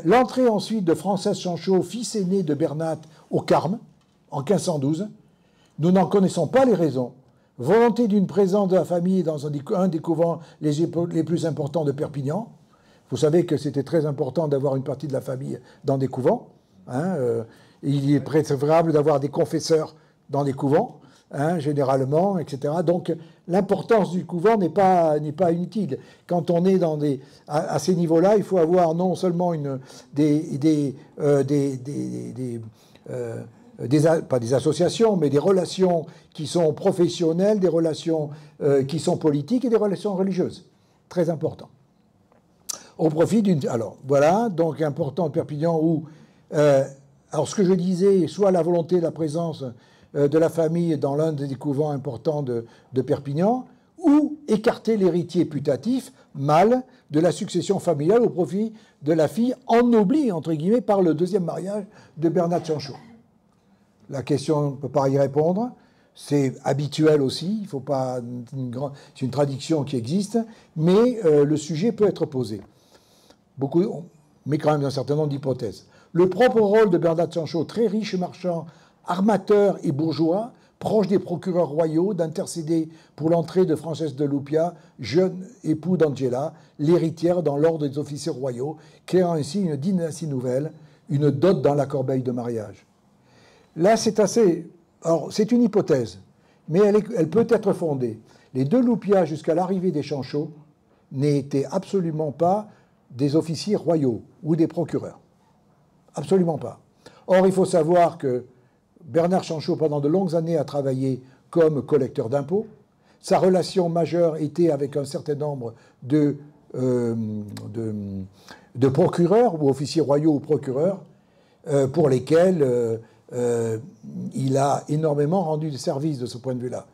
L'entrée ensuite de Françoise Chanchot, fils aîné de Bernat, au Carme, en 1512, nous n'en connaissons pas les raisons. Volonté d'une présence de la famille dans un des couvents les plus importants de Perpignan. Vous savez que c'était très important d'avoir une partie de la famille dans des couvents. Hein, il est préférable d'avoir des confesseurs dans des couvents, hein, généralement, etc. Donc l'importance du couvent n'est pas inutile. Quand on est à ces niveaux-là, il faut avoir non seulement pas des associations, mais des relations qui sont professionnelles, des relations qui sont politiques et des relations religieuses. Très important. Au profit d'une... Alors, voilà, donc important de Perpignan où... alors, ce que je disais, soit la volonté de la présence de la famille dans l'un des couvents importants de Perpignan, ou écarter l'héritier putatif, mâle, de la succession familiale au profit de la fille ennoblie, entre guillemets, par le deuxième mariage de Bernat Chanchot. La question, on ne peut pas y répondre. C'est habituel aussi, il faut pas c'est une tradition qui existe, mais le sujet peut être posé. Beaucoup, mais quand même un certain nombre d'hypothèses. Le propre rôle de Bernard de Sancho, très riche marchand, armateur et bourgeois, proche des procureurs royaux, d'intercéder pour l'entrée de Frances de Lupia, jeune époux d'Angela, l'héritière dans l'ordre des officiers royaux, créant ainsi une dynastie nouvelle, une dot dans la corbeille de mariage. Là, c'est assez... Alors, c'est une hypothèse, mais elle peut être fondée. Les deux Lupia, jusqu'à l'arrivée des Sancho, n'étaient absolument pas des officiers royaux ou des procureurs. Absolument pas. Or, il faut savoir que Bernard Sancho, pendant de longues années, a travaillé comme collecteur d'impôts. Sa relation majeure était avec un certain nombre de procureurs, ou officiers royaux ou procureurs, pour lesquels il a énormément rendu de service de ce point de vue-là.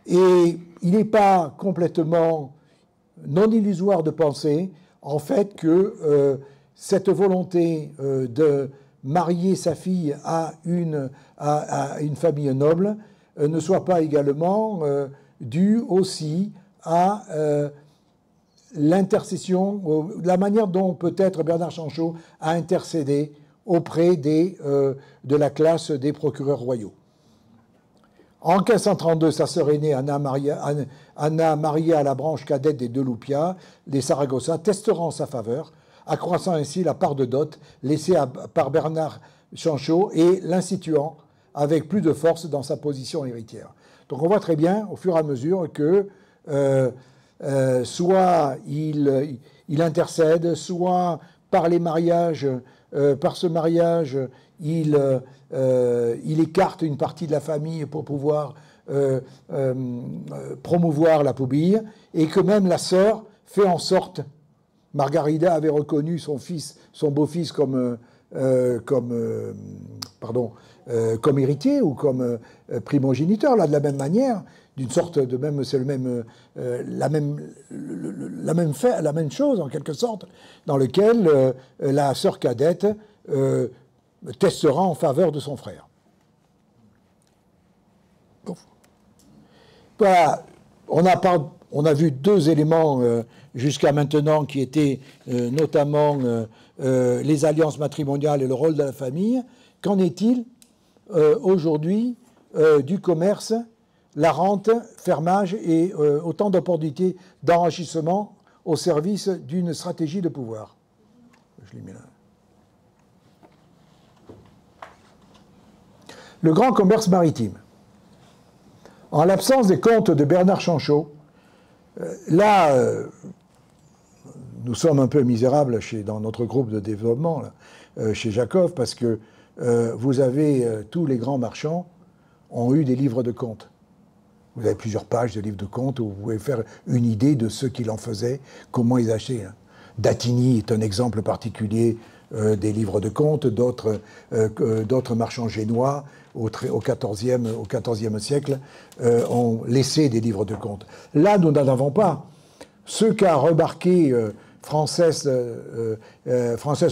Et il n'est pas complètement non illusoire de penser, en fait, que cette volonté de marier sa fille à une famille noble ne soit pas également due aussi à l'intercession, la manière dont peut-être Bernard Sancho a intercédé auprès de la classe des procureurs royaux. En 1532, sa sœur aînée, Anna, mariée à la branche cadette des deux Lupia, les Saragossa, testera en sa faveur, accroissant ainsi la part de dot laissée par Bernard Sancho et l'instituant avec plus de force dans sa position héritière. Donc on voit très bien, au fur et à mesure, que soit il intercède, soit par les mariages, par ce mariage, il écarte une partie de la famille pour pouvoir promouvoir la poubille, et que même la sœur fait en sorte, Margarida avait reconnu son beau-fils comme héritier ou comme primogéniteur, là de la même manière, d'une sorte de même, c'est la même chose en quelque sorte, dans lequel la sœur cadette testera en faveur de son frère. Voilà, on a vu deux éléments jusqu'à maintenant qui étaient notamment les alliances matrimoniales et le rôle de la famille. Qu'en est-il aujourd'hui du commerce, la rente, fermage et autant d'opportunités d'enrichissement au service d'une stratégie de pouvoir? Je l'ai mis là. Le grand commerce maritime. En l'absence des comptes de Bernard Sancho, là, nous sommes un peu misérables dans notre groupe de développement, là, chez Jacob, parce que vous avez tous les grands marchands ont eu des livres de comptes. Vous avez plusieurs pages de livres de comptes où vous pouvez faire une idée de ce qu'il en faisait, comment ils achetaient. Dattigny est un exemple particulier des livres de comptes, d'autres marchands génois au XIVe siècle ont laissé des livres de comptes. Là, nous n'en avons pas. Ce qu'a remarqué Frances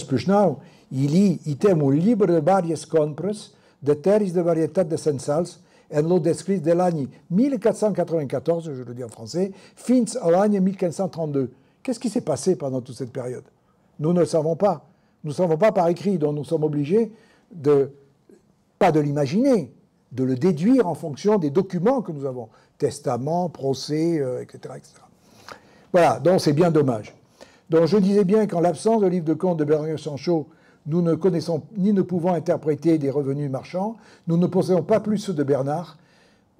Puchnau, il lit « Item un libro de varias compras de terres de varietat de Sensals en lo descrit de l'année 1494, je le dis en français, fins à l'année 1532. » Qu'est-ce qui s'est passé pendant toute cette période? Nous ne le savons pas. Nous ne savons pas par écrit, donc nous sommes obligés pas de l'imaginer, de le déduire en fonction des documents que nous avons. Testament, procès, etc., etc. Voilà, donc c'est bien dommage. Donc je disais bien qu'en l'absence de livre de compte de Bernard Sancho, nous ne connaissons ni ne pouvons interpréter des revenus marchands, nous ne possédons pas plus ceux de Bernard,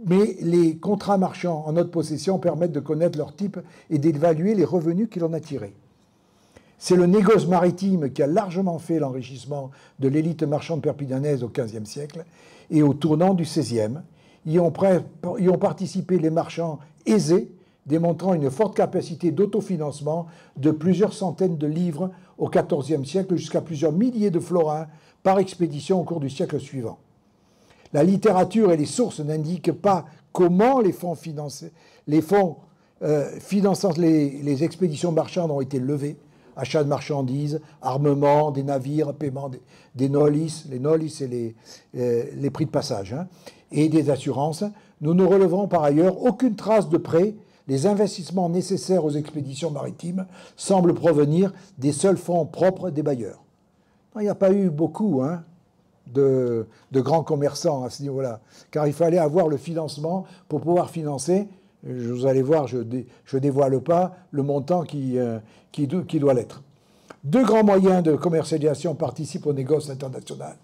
mais les contrats marchands en notre possession permettent de connaître leur type et d'évaluer les revenus qu'il en a tirés. C'est le négoce maritime qui a largement fait l'enrichissement de l'élite marchande perpignanaise au XVe siècle et au tournant du XVIe. Y ont participé les marchands aisés, démontrant une forte capacité d'autofinancement de plusieurs centaines de livres au XIVe siècle jusqu'à plusieurs milliers de florins par expédition au cours du siècle suivant. La littérature et les sources n'indiquent pas comment les fonds finançant les expéditions marchandes ont été levés. Achat de marchandises, armement, des navires, paiement des nollis, les nollis c'est les prix de passage, hein, et des assurances. Nous ne relevons par ailleurs aucune trace de prêt. Les investissements nécessaires aux expéditions maritimes semblent provenir des seuls fonds propres des bailleurs. Il n'y a pas eu beaucoup de grands commerçants à ce niveau-là, car il fallait avoir le financement pour pouvoir financer. Vous allez voir, je ne dévoile pas le montant qui doit l'être. Deux grands moyens de commercialisation participent au négoce international.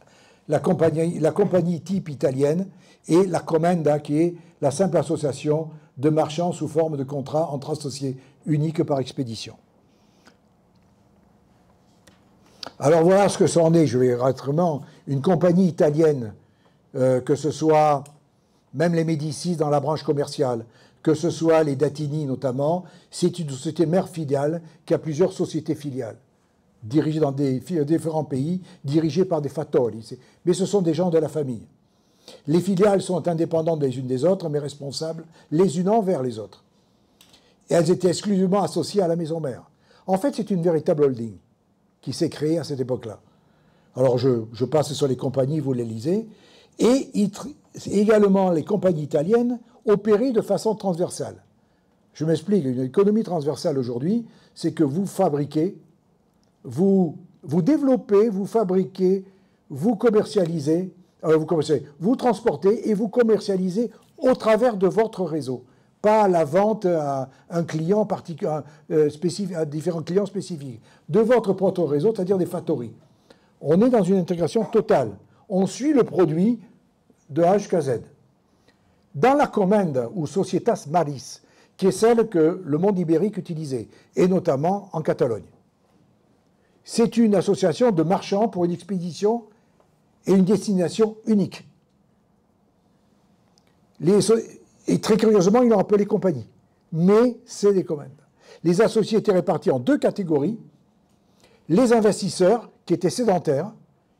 La compagnie type italienne et la Comenda, qui est la simple association de marchands sous forme de contrat entre associés uniques par expédition. Alors voilà ce que c'en est, je vais rapidement. Une compagnie italienne, que ce soit même les Médicis dans la branche commerciale, que ce soit les Datini notamment, c'est une société mère filiale qui a plusieurs sociétés filiales, dirigées dans des différents pays, dirigées par des fattori. Mais ce sont des gens de la famille. Les filiales sont indépendantes les unes des autres, mais responsables les unes envers les autres. Et elles étaient exclusivement associées à la maison mère. En fait, c'est une véritable holding qui s'est créée à cette époque-là. Alors, je passe sur les compagnies, vous les lisez. Et également, les compagnies italiennes opéraient de façon transversale. Je m'explique, une économie transversale aujourd'hui, c'est que vous fabriquez, vous développez, vous fabriquez, vous commercialisez, vous transportez et vous commercialisez au travers de votre réseau, pas la vente à un client spécifique, à différents clients spécifiques, de votre propre réseau, c'est-à-dire des fattories. On est dans une intégration totale. On suit le produit de A jusqu'à Z. Dans la Comenda ou Societas Maris, qui est celle que le monde ibérique utilisait, et notamment en Catalogne, c'est une association de marchands pour une expédition et une destination unique. Et très curieusement, ils l'ont appelé compagnie. Mais c'est des commandes. Les associés étaient répartis en deux catégories. Les investisseurs, qui étaient sédentaires,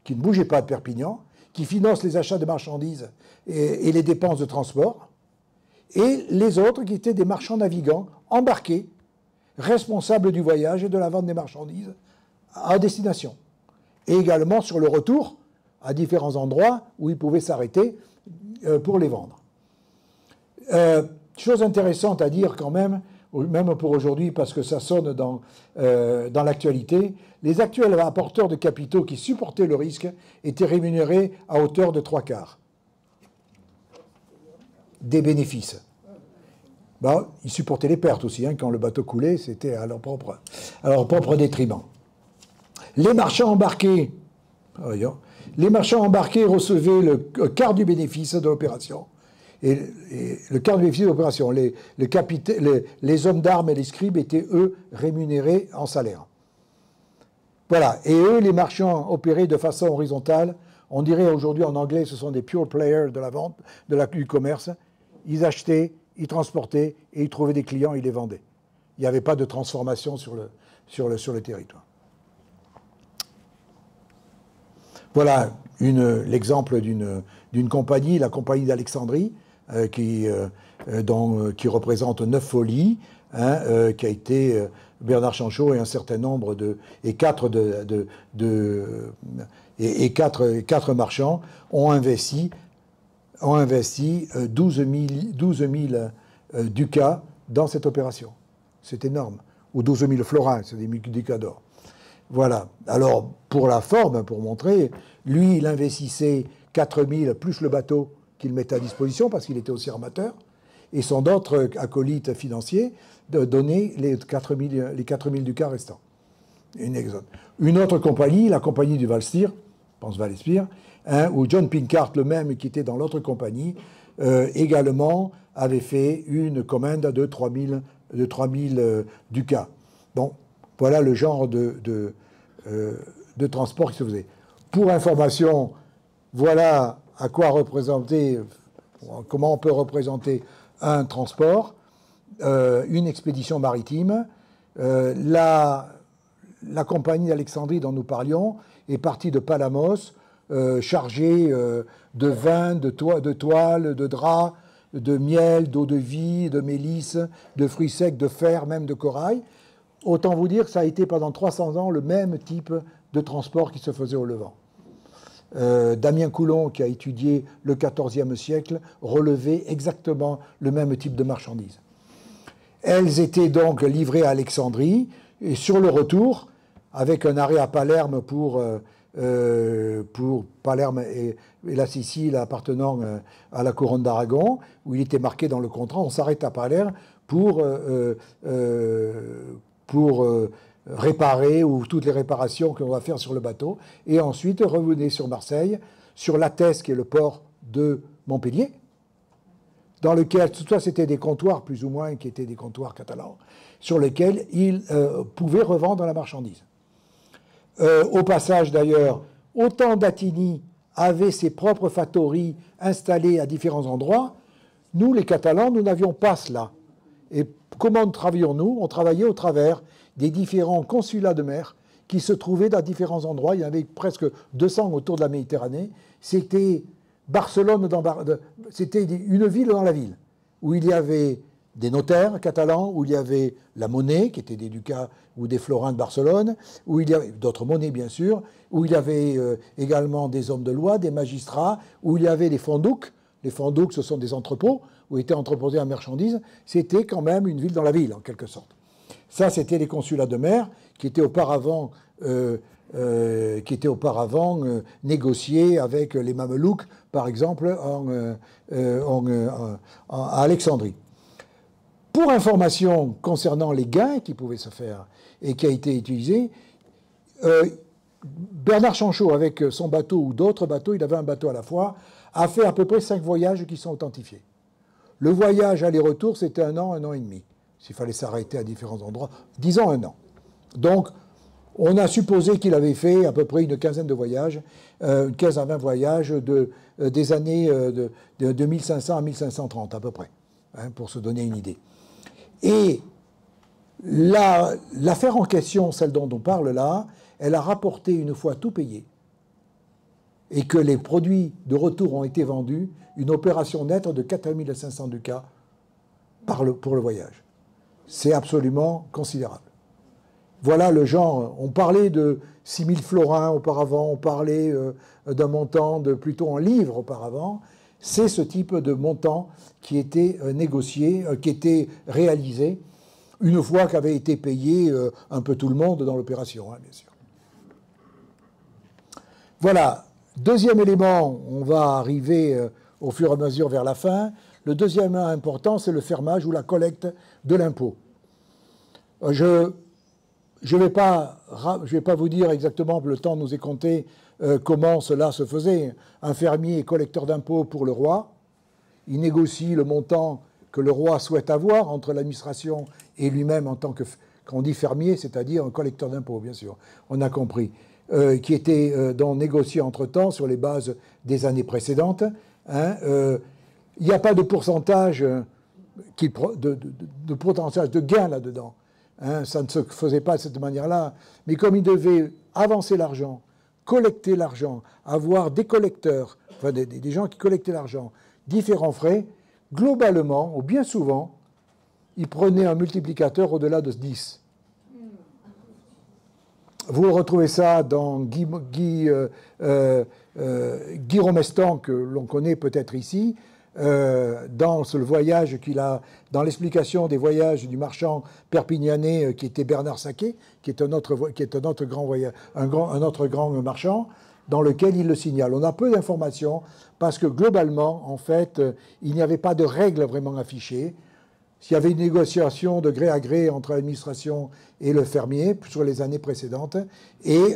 qui ne bougeaient pas de Perpignan, qui financent les achats de marchandises et les dépenses de transport. Et les autres, qui étaient des marchands navigants, embarqués, responsables du voyage et de la vente des marchandises à destination. Et également sur le retour, à différents endroits où ils pouvaient s'arrêter pour les vendre. Chose intéressante à dire quand même pour aujourd'hui, parce que ça sonne dans l'actualité, les actuels apporteurs de capitaux qui supportaient le risque étaient rémunérés à hauteur de 3/4 des bénéfices. Bon, ils supportaient les pertes aussi, quand le bateau coulait, c'était à leur propre détriment. Les marchands embarqués recevaient le quart du bénéfice de l'opération. Et le quart du bénéfice de l'opération, les hommes d'armes et les scribes étaient, eux, rémunérés en salaire. Voilà. Et eux, les marchands opéraient de façon horizontale. On dirait aujourd'hui en anglais, ce sont des pure players de la vente, du commerce. Ils achetaient, ils transportaient, et ils trouvaient des clients, ils les vendaient. Il n'y avait pas de transformation sur le territoire. Voilà l'exemple d'une compagnie, la compagnie d'Alexandrie, qui représente 9 folies, qui a été Bernard Chanchot et un certain nombre quatre marchands ont investi 12 000 ducats dans cette opération. C'est énorme. Ou 12 000 florins, c'est des ducats d'or. Voilà. Alors, pour la forme, pour montrer, lui, il investissait 4 000 plus le bateau qu'il mettait à disposition, parce qu'il était aussi armateur, et son autre acolyte financier donnait les 4 000 ducats restants. Une autre compagnie, la compagnie du Valspir, je pense Valspir, où John Pinkart, le même qui était dans l'autre compagnie, également avait fait une commande de 3 000 ducats. Bon, voilà le genre de transport qui se faisait. Pour information, voilà à quoi comment on peut représenter un transport, une expédition maritime. La compagnie d'Alexandrie dont nous parlions est partie de Palamos, chargée de vin, de toile, de draps, de miel, d'eau de vie, de mélisse, de fruits secs, de fer, même de corail. Autant vous dire que ça a été pendant 300 ans le même type de transport qui se faisait au Levant. Damien Coulon, qui a étudié le XIVe siècle, relevait exactement le même type de marchandises. Elles étaétaient donc livrées à Alexandrie, et sur le retour, avec un arrêt à Palerme pour Palerme et la Sicile appartenant à la couronne d'Aragon, où il était marqué dans le contrat, on s'arrête à Palerme pour réparer, ou toutes les réparations qu'on va faire sur le bateau, et ensuite revenez sur Marseille, sur l'Athès, qui est le port de Montpellier, dans lequel, tout ça c'était des comptoirs plus ou moins, qui étaient des comptoirs catalans, sur lesquels ils pouvaient revendre la marchandise. Au passage d'ailleurs, autant d'Attigny avait ses propres fattories installées à différents endroits, nous les Catalans, nous n'avions pas cela. Et comment travaillions-nous? On travaillait au travers des différents consulats de mer qui se trouvaient dans différents endroits. Il y en avait presque 200 autour de la Méditerranée. C'était Barcelone, c'était une ville dans la ville, où il y avait des notaires catalans, où il y avait la monnaie, qui était des ducats ou des florins de Barcelone, où il y avait d'autres monnaies, bien sûr, où il y avait également des hommes de loi, des magistrats, où il y avait des fondouks. Les fondouks, ce sont des entrepôts, où étaient entreposées la marchandise. C'était quand même une ville dans la ville, en quelque sorte. Ça, c'était les consulats de mer, qui étaient auparavant négociés avec les Mamelouks, par exemple, à Alexandrie. Pour information concernant les gains qui pouvaient se faire et qui a été utilisé, Bernard Chanchot, avec son bateau ou d'autres bateaux, il avait un bateau à la fois, a fait à peu près 5 voyages qui sont authentifiés. Le voyage aller-retour, c'était 1 an et demi. S'il fallait s'arrêter à différents endroits, disons 1 an. Donc, on a supposé qu'il avait fait à peu près une quinzaine de voyages, une 15 à 20 voyages des années de 1500 à 1530 à peu près, hein, pour se donner une idée. Et l'affaire en question, celle dont on parle là, elle a rapporté, une fois tout payé, et que les produits de retour ont été vendus, une opération nette de 4500 ducats pour le voyage. C'est absolument considérable. Voilà le genre. On parlait de 6000 florins auparavant, on parlait d'un montant plutôt en livres auparavant. C'est ce type de montant qui était négocié, qui était réalisé, une fois qu'avait été payé un peu tout le monde dans l'opération, hein, bien sûr. Voilà. Deuxième élément, on va arriver au fur et à mesure vers la fin. Le deuxième élément important, c'est le fermage ou la collecte de l'impôt. Je ne vais pas vous dire exactement, le temps nous est compté, comment cela se faisait. Un fermier est collecteur d'impôts pour le roi. Il négocie le montant que le roi souhaite avoir entre l'administration et lui-même en tant que, quand on dit fermier, c'est-à-dire un collecteur d'impôts, bien sûr. On a compris. Qui était donc négocié entre-temps sur les bases des années précédentes. Hein, il n'y a pas de pourcentage, de pourcentage de gain là-dedans. Hein, ça ne se faisait pas de cette manière-là. Mais comme il devait avancer l'argent, collecter l'argent, avoir des collecteurs, enfin des gens qui collectaient l'argent, différents frais, globalement, ou bien souvent, il prenait un multiplicateur au-delà de 10. Vous retrouvez ça dans Guy Romestan, que l'on connaît peut-être ici, dans le voyage qu'il a, dans l'explication des voyages du marchand perpignanais qui était Bernard Saquet, qui est un autre grand marchand, dans lequel il le signale. On a peu d'informations parce que globalement, en fait, il n'y avait pas de règles vraiment affichées. S'il y avait une négociation de gré à gré entre l'administration et le fermier sur les années précédentes, et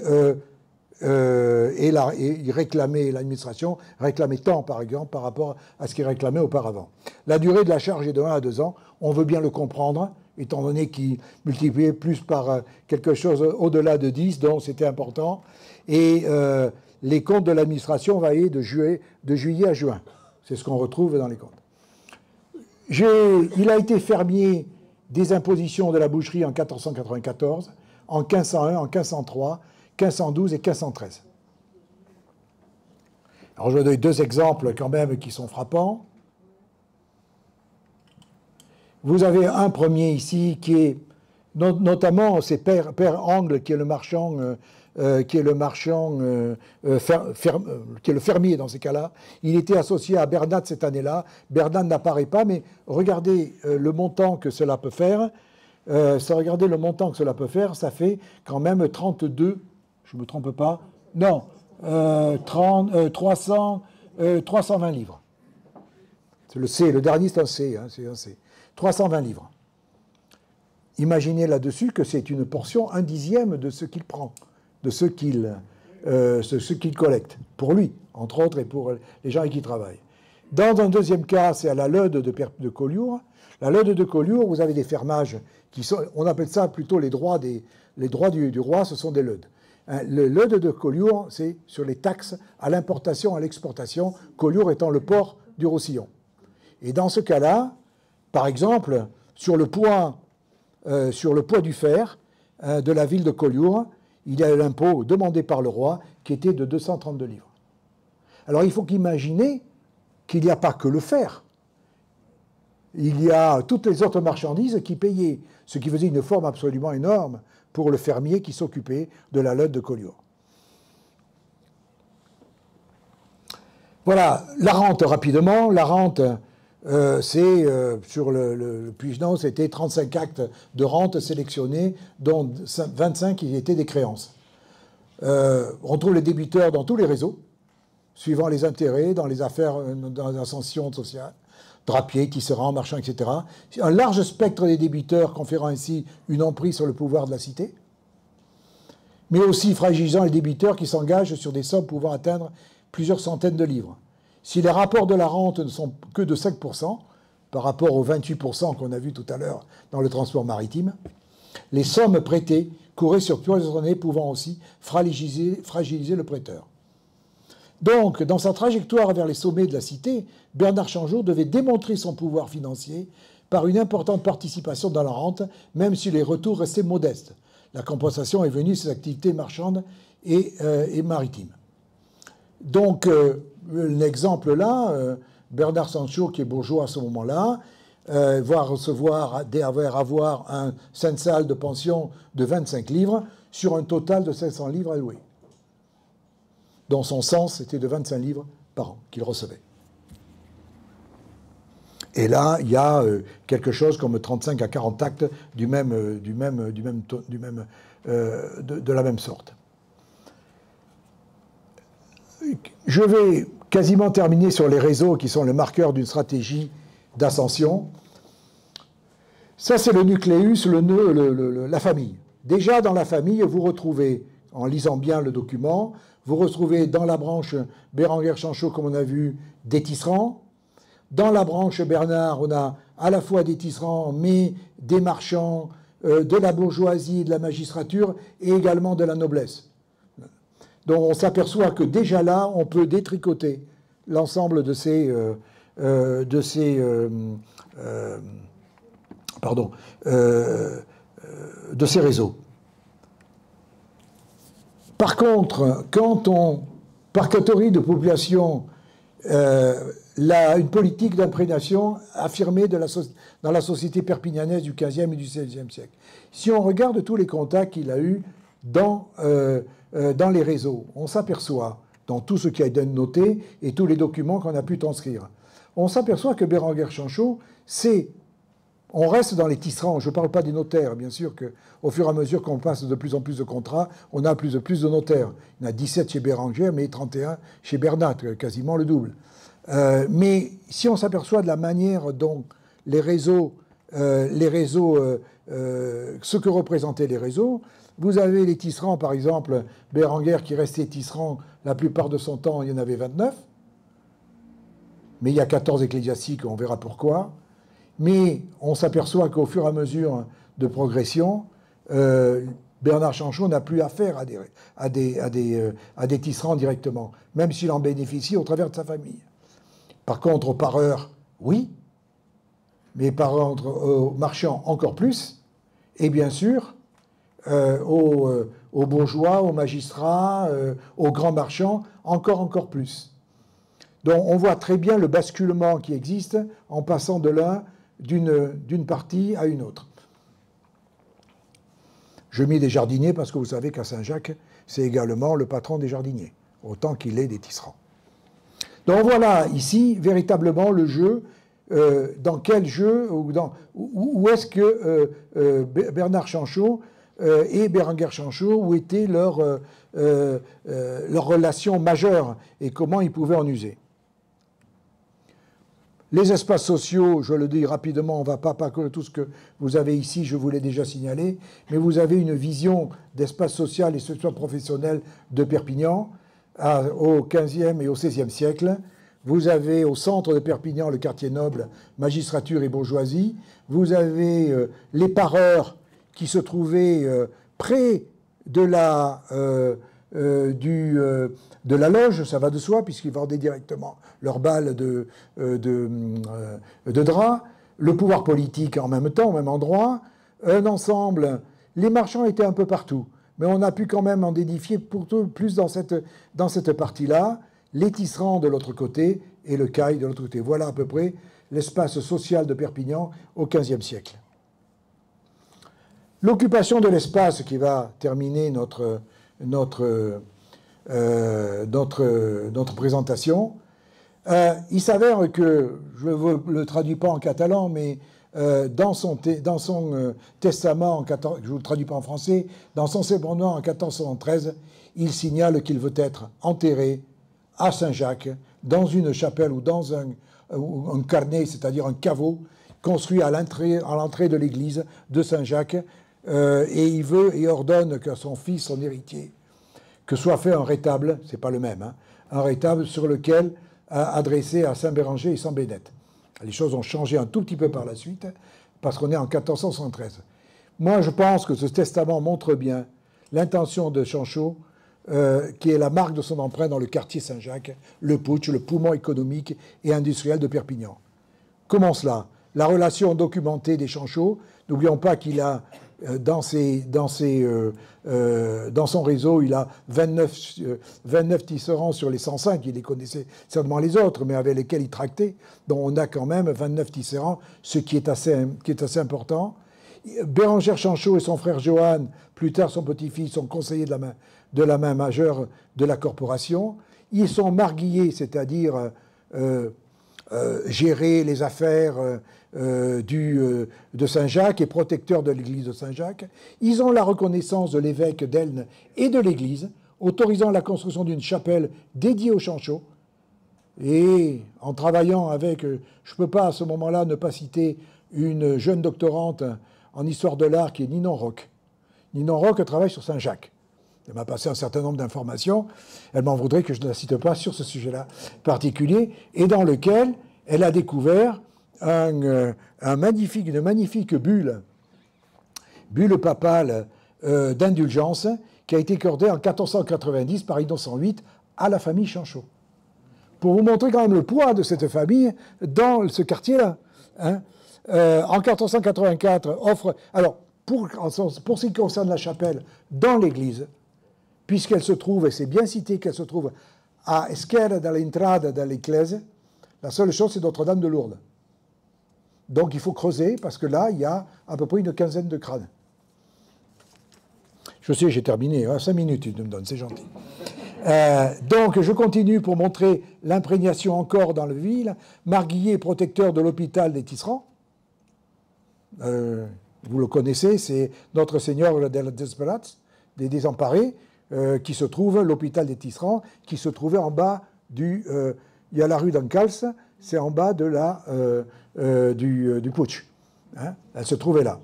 l'administration réclamait tant, par exemple, par rapport à ce qu'il réclamait auparavant. La durée de la charge est de 1 à 2 ans. On veut bien le comprendre, étant donné qu'il multipliait plus par quelque chose au-delà de 10, donc c'était important. Et les comptes de l'administration variaient de juillet à juin. C'est ce qu'on retrouve dans les comptes. Il a été fermier des impositions de la boucherie en 1494, en 1501, en 1503, 1512 et 1513. Alors je donne 2 exemples quand même qui sont frappants. Vous avez un premier ici qui est Notamment, c'est Père Angle, qui est le marchand, qui est le fermier dans ces cas-là. Il était associé à Bernat cette année-là. Bernat n'apparaît pas, mais regardez le montant que cela peut faire. Regardez le montant que cela peut faire, ça fait quand même 32, je ne me trompe pas, non, 320 livres. C'est le C, le dernier c'est un C, hein, c'est un C. 320 livres. Imaginez là-dessus que c'est une portion, un dixième de ce qu'il prend, de ce qu'il collecte, pour lui, entre autres, et pour les gens avec qui il travaille. Dans un deuxième cas, c'est à la Leude de Collioure. La Leude de Collioure, vous avez des fermages qui sont, on appelle ça plutôt les droits du roi, ce sont des leudes. Le Leude de Collioure, c'est sur les taxes à l'importation, à l'exportation, Collioure étant le port du Roussillon. Et dans ce cas-là, par exemple, sur le poids du fer de la ville de Collioure, il y a l'impôt demandé par le roi qui était de 232 livres. Alors il faut qu'imaginer qu'il n'y a pas que le fer. Il y a toutes les autres marchandises qui payaient, ce qui faisait une forme absolument énorme pour le fermier qui s'occupait de la Leude de Collioure. Voilà, la rente rapidement. La rente, c'est sur le Puy-de-Dôme, c'était 35 actes de rente sélectionnés, dont 25 qui étaient des créances. On trouve les débiteurs dans tous les réseaux, suivant les intérêts, dans les affaires, dans l'ascension sociale, drapiers, tisserands, marchands, etc. Un large spectre des débiteurs conférant ainsi une emprise sur le pouvoir de la cité, mais aussi fragilisant les débiteurs qui s'engagent sur des sommes pouvant atteindre plusieurs centaines de livres. Si les rapports de la rente ne sont que de 5%, par rapport aux 28% qu'on a vu tout à l'heure dans le transport maritime, les sommes prêtées couraient sur plusieurs années, pouvant aussi fragiliser le prêteur. Donc, dans sa trajectoire vers les sommets de la cité, Bernard Changeau devait démontrer son pouvoir financier par une importante participation dans la rente, même si les retours restaient modestes. La compensation est venue de ses activités marchandes et maritimes. Donc, l'exemple là, Bernard Sancho, qui est bourgeois à ce moment-là, va avoir un censal de pension de 25 livres sur un total de 500 livres à louer, dont son sens était de 25 livres par an qu'il recevait. Et là, il y a quelque chose comme 35 à 40 actes de la même sorte. Je vais quasiment terminer sur les réseaux qui sont le marqueur d'une stratégie d'ascension. Ça, c'est le nucléus, le nœud, la famille. Déjà, dans la famille, vous retrouvez, en lisant bien le document, vous retrouvez dans la branche Bérenguer-Chanchot, comme on a vu, des tisserands. Dans la branche Bernard, on a à la fois des tisserands, mais des marchands, de la bourgeoisie, de la magistrature, et également de la noblesse. Donc on s'aperçoit que déjà là, on peut détricoter l'ensemble de ces réseaux. Par contre, quand par catégorie de population, une politique d'imprégnation affirmée dans la société perpignanaise du XVe et du XVIe siècle. Si on regarde tous les contacts qu'il a eus dans les réseaux, on s'aperçoit, dans tout ce qui a été noté et tous les documents qu'on a pu transcrire, on s'aperçoit que Bérenguer-Chanchot, on reste dans les tisserands. Je ne parle pas des notaires, bien sûr qu'au fur et à mesure qu'on passe de plus en plus de contrats, on a plus de notaires. Il y en a 17 chez Bérenguer, mais 31 chez Bernat, quasiment le double. Mais si on s'aperçoit de la manière dont ce que représentaient les réseaux, vous avez les tisserands, par exemple, Bérenguer qui restait tisserand la plupart de son temps, il y en avait 29. Mais il y a 14 ecclésiastiques, on verra pourquoi. Mais on s'aperçoit qu'au fur et à mesure de progression, Bernard Chanchot n'a plus affaire à des tisserands directement, même s'il en bénéficie au travers de sa famille. Par contre, aux pareurs, oui, mais par contre, aux marchands, encore plus, et bien sûr, aux bourgeois, aux magistrats, aux grands marchands, encore plus. Donc on voit très bien le basculement qui existe en passant de l'un d'une partie à une autre. Je mets des jardiniers parce que vous savez qu'à Saint-Jacques, c'est également le patron des jardiniers, autant qu'il est des tisserands. Donc voilà ici véritablement le jeu. Dans quel jeu, où est-ce que Bernard Chanchot et Bérenguer Chanchot, où était leur relation majeure et comment ils pouvaient en user. Les espaces sociaux, je le dis rapidement, on ne va pas parcourir tout ce que vous avez ici, je vous l'ai déjà signalé, mais vous avez une vision d'espace social et socio-professionnel de Perpignan au XVe et au XVIe siècle. Vous avez au centre de Perpignan le quartier noble, magistrature et bourgeoisie. Vous avez les pareurs qui se trouvaient près de la loge, ça va de soi, puisqu'ils vendaient directement leurs balles de drap, le pouvoir politique en même temps, au même endroit, un ensemble. Les marchands étaient un peu partout, mais on a pu quand même en édifier plus dans cette partie-là, les tisserands de l'autre côté et le caille de l'autre côté. Voilà à peu près l'espace social de Perpignan au XVe siècle. L'occupation de l'espace qui va terminer notre présentation. Il s'avère que, je ne le traduis pas en catalan, mais dans son testament, je ne vous le traduis pas en français, dans son testament en 1473, il signale qu'il veut être enterré à Saint-Jacques, dans une chapelle ou dans un carnet, c'est-à-dire un caveau, construit à l'entrée de l'église de Saint-Jacques, et il veut et ordonne que son fils, son héritier, que soit fait un rétable, c'est pas le même, hein, un rétable sur lequel adressé à Saint-Béranger et Saint-Bénète. Les choses ont changé un tout petit peu par la suite, parce qu'on est en 1473. Moi, je pense que ce testament montre bien l'intention de Chanchot, qui est la marque de son empreinte dans le quartier Saint-Jacques, le putsch, le poumon économique et industriel de Perpignan. Comment cela? La relation documentée des Chanchot, n'oublions pas qu'il a, dans son réseau, il a 29 tisserands sur les 105, il les connaissait certainement les autres, mais avec lesquels il tractait, donc on a quand même 29 tisserands, ce qui est assez important. Bérengère Chanchot et son frère Johann, plus tard son petit-fils, sont conseillers de la main majeure de la corporation. Ils sont marguillés, c'est-à-dire gérer les affaires de Saint-Jacques et protecteurs de l'église de Saint-Jacques. Ils ont la reconnaissance de l'évêque d'Elne et de l'église, autorisant la construction d'une chapelle dédiée aux Chanchot. Et en travaillant avec, je ne peux pas à ce moment-là ne pas citer une jeune doctorante en histoire de l'art qui est Ninon Roch. Ninon Roch travaille sur Saint-Jacques. Elle m'a passé un certain nombre d'informations. Elle m'en voudrait que je ne la cite pas sur ce sujet-là particulier, et dans lequel elle a découvert une magnifique bulle papale d'indulgence qui a été accordée en 1490 par Innocent VIII à la famille Chanchot. Pour vous montrer quand même le poids de cette famille dans ce quartier-là. Hein. En 1484, offre... Alors, pour ce qui concerne la chapelle, dans l'église, puisqu'elle se trouve, et c'est bien cité qu'elle se trouve à Esquerra dall'entrada dell'Ecclese, la seule chose, c'est Notre-Dame de Lourdes. Donc il faut creuser, parce que là, il y a à peu près une quinzaine de crânes. Je sais, j'ai terminé, 5 minutes, tu me donnes, c'est gentil. Donc je continue pour montrer l'imprégnation encore dans la ville. Marguillier, protecteur de l'hôpital des Tisserands. Vous le connaissez, c'est Notre Seigneur des Desperats, des Désemparés, qui se trouve, l'hôpital des Tisserands, qui se trouvait en bas du... il y a la rue d'Ancals, c'est en bas de du putsch. Hein, elle se trouvait là.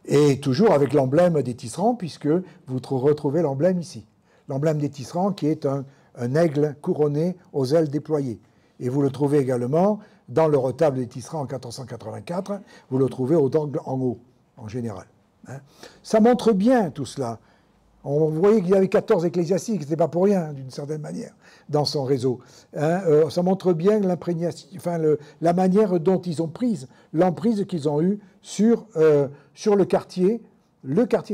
Et toujours avec l'emblème des Tisserands, puisque vous retrouvez l'emblème ici. L'emblème des Tisserands qui est un aigle couronné aux ailes déployées. Et vous le trouvez également dans le retable des Tisserands en 1484, vous le trouvez au d'angle en haut, en général. Hein. Ça montre bien tout cela. On voyait qu'il y avait 14 ecclésiastiques, ce n'était pas pour rien, d'une certaine manière, dans son réseau. Hein, ça montre bien l'imprégnation, enfin, la manière dont ils ont prise, l'emprise qu'ils ont eue sur le quartier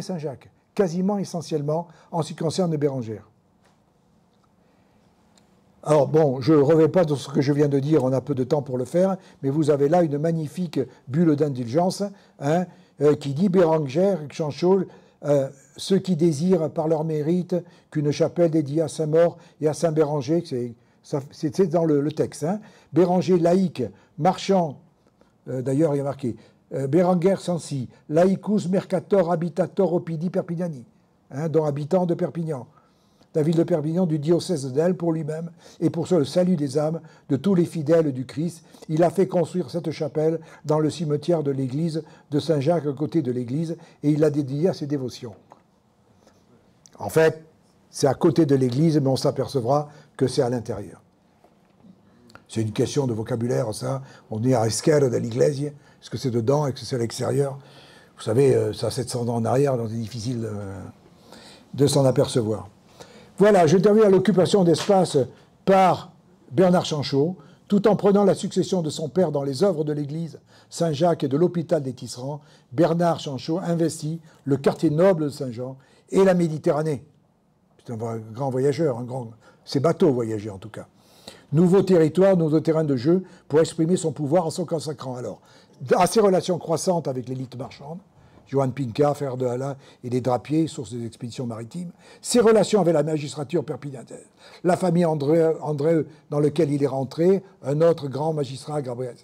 Saint-Jacques, quasiment essentiellement en ce qui concerne Bérengère. Alors bon, je ne reviens pas sur ce que je viens de dire, on a peu de temps pour le faire, mais vous avez là une magnifique bulle d'indulgence, hein, qui dit Bérengère Chanchot, ceux qui désirent par leur mérite qu'une chapelle dédiée à Saint-Maur et à Saint-Béranger, c'est dans le texte, hein, Béranger, laïque, marchand, d'ailleurs il y a marqué, Bérenguer Sancy, laicus mercator habitator opidi Perpignani, hein, dont habitant de Perpignan. La ville de Perpignan du diocèse d'Elle pour lui-même et pour le salut des âmes de tous les fidèles du Christ. Il a fait construire cette chapelle dans le cimetière de l'église de Saint-Jacques à côté de l'église et il l'a dédiée à ses dévotions. En fait, c'est à côté de l'église, mais on s'apercevra que c'est à l'intérieur. C'est une question de vocabulaire, ça. On dit à esquerre de l'église. Est-ce que c'est dedans, est-ce que c'est à l'extérieur? Vous savez, ça a 700 ans en arrière, donc c'est difficile de s'en apercevoir. Voilà, je termine à l'occupation d'espace par Bernard Chanchot, tout en prenant la succession de son père dans les œuvres de l'église Saint-Jacques et de l'hôpital des Tisserands. Bernard Chanchot investit le quartier noble de Saint-Jean et la Méditerranée. C'est un grand voyageur, ses bateaux voyageaient en tout cas. Nouveau territoire, nouveau terrain de jeu pour exprimer son pouvoir en s'en consacrant alors à ses relations croissantes avec l'élite marchande, Johann Pinka, frère de Hala et des drapiers, source des expéditions maritimes, ses relations avec la magistrature perpignanaise, la famille André dans laquelle il est rentré, un autre grand magistrat, Gabriel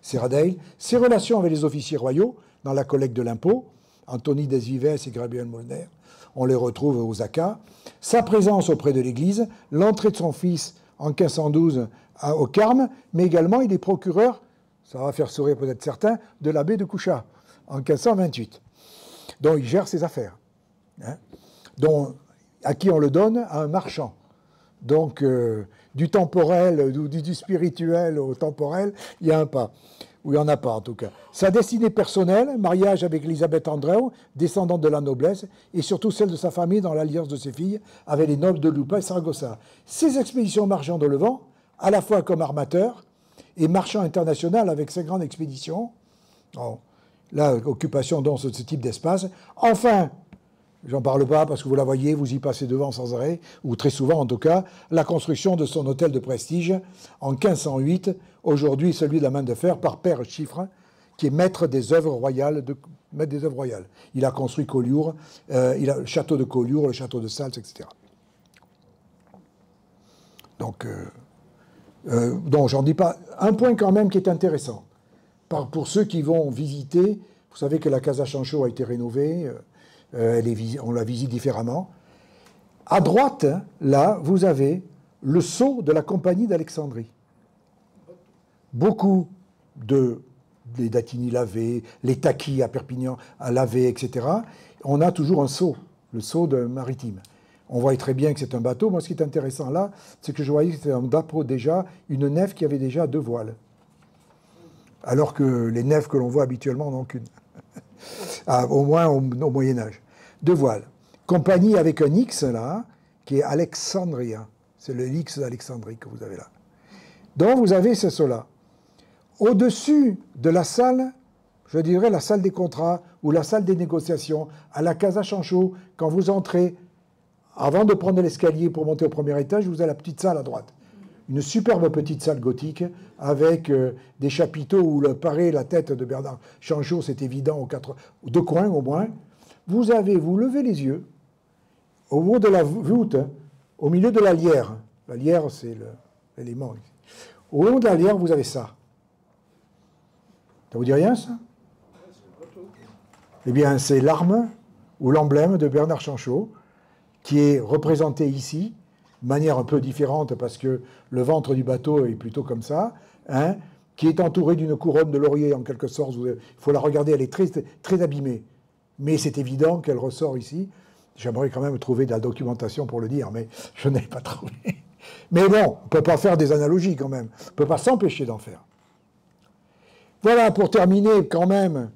Serradell, ses relations avec les officiers royaux dans la collecte de l'impôt, Anthony Desvives et Gabriel Molner, on les retrouve aux Accas, sa présence auprès de l'Église, l'entrée de son fils en 1512 au Carme, mais également il est procureur, ça va faire sourire peut-être certains, de l'abbé de Couchat, en 1528, dont il gère ses affaires, hein, à qui on le donne à un marchand. Donc, du temporel, du spirituel au temporel, il y a un pas, ou il n'y en a pas en tout cas. Sa destinée personnelle, mariage avec Elisabeth Andréo, descendante de la noblesse, et surtout celle de sa famille dans l'alliance de ses filles avec les nobles de Lupa et Saragossa. Ses expéditions marchandes de Levant, à la fois comme armateur et marchand international avec ses grandes expéditions. Bon, là, occupation dans ce type d'espace. Enfin, j'en parle pas parce que vous la voyez, vous y passez devant sans arrêt, ou très souvent en tout cas, la construction de son hôtel de prestige en 1508, aujourd'hui celui de la main de fer par Père Chiffre, qui est maître des œuvres royales. Il a construit Collioure, il a le château de Collioure, le château de Sals, etc. Donc j'en dis pas. Un point quand même qui est intéressant. Pour ceux qui vont visiter, vous savez que la Casa Chanchot a été rénovée, on la visite différemment. À droite, là, vous avez le sceau de la Compagnie d'Alexandrie. Beaucoup les datini lavés, les taquis à Perpignan à laver, etc. On a toujours un sceau, le sceau maritime. On voit très bien que c'est un bateau. Moi, ce qui est intéressant là, c'est que je voyais que c'était déjà une nef qui avait déjà 2 voiles. Alors que les nefs que l'on voit habituellement n'en ont qu'une. Au moins au Moyen-Âge. 2 voiles. Compagnie avec un X, là, qui est Alexandria. C'est le X d'Alexandrie que vous avez là. Donc, vous avez ce sceau-là. Au-dessus de la salle, je dirais la salle des contrats ou la salle des négociations, à la Casa Chanchot, quand vous entrez, avant de prendre l'escalier pour monter au premier étage, vous avez la petite salle à droite. Une superbe petite salle gothique avec des chapiteaux où paraît la tête de Bernard Chanchot, c'est évident, aux 2 coins au moins. Vous levez les yeux, au bout de la voûte, au milieu de la lierre. La lierre, c'est l'élément. Au long de la lierre, vous avez ça. Ça vous dit rien, ça? Eh bien, c'est l'arme ou l'emblème de Bernard Chanchot, qui est représenté ici, de manière un peu différente parce que le ventre du bateau est plutôt comme ça, hein, qui est entouré d'une couronne de laurier en quelque sorte. Il faut la regarder, elle est très, très abîmée. Mais c'est évident qu'elle ressort ici. J'aimerais quand même trouver de la documentation pour le dire, mais je n'ai pas trouvé. Mais bon, on ne peut pas faire des analogies quand même. On ne peut pas s'empêcher d'en faire. Voilà, pour terminer quand même,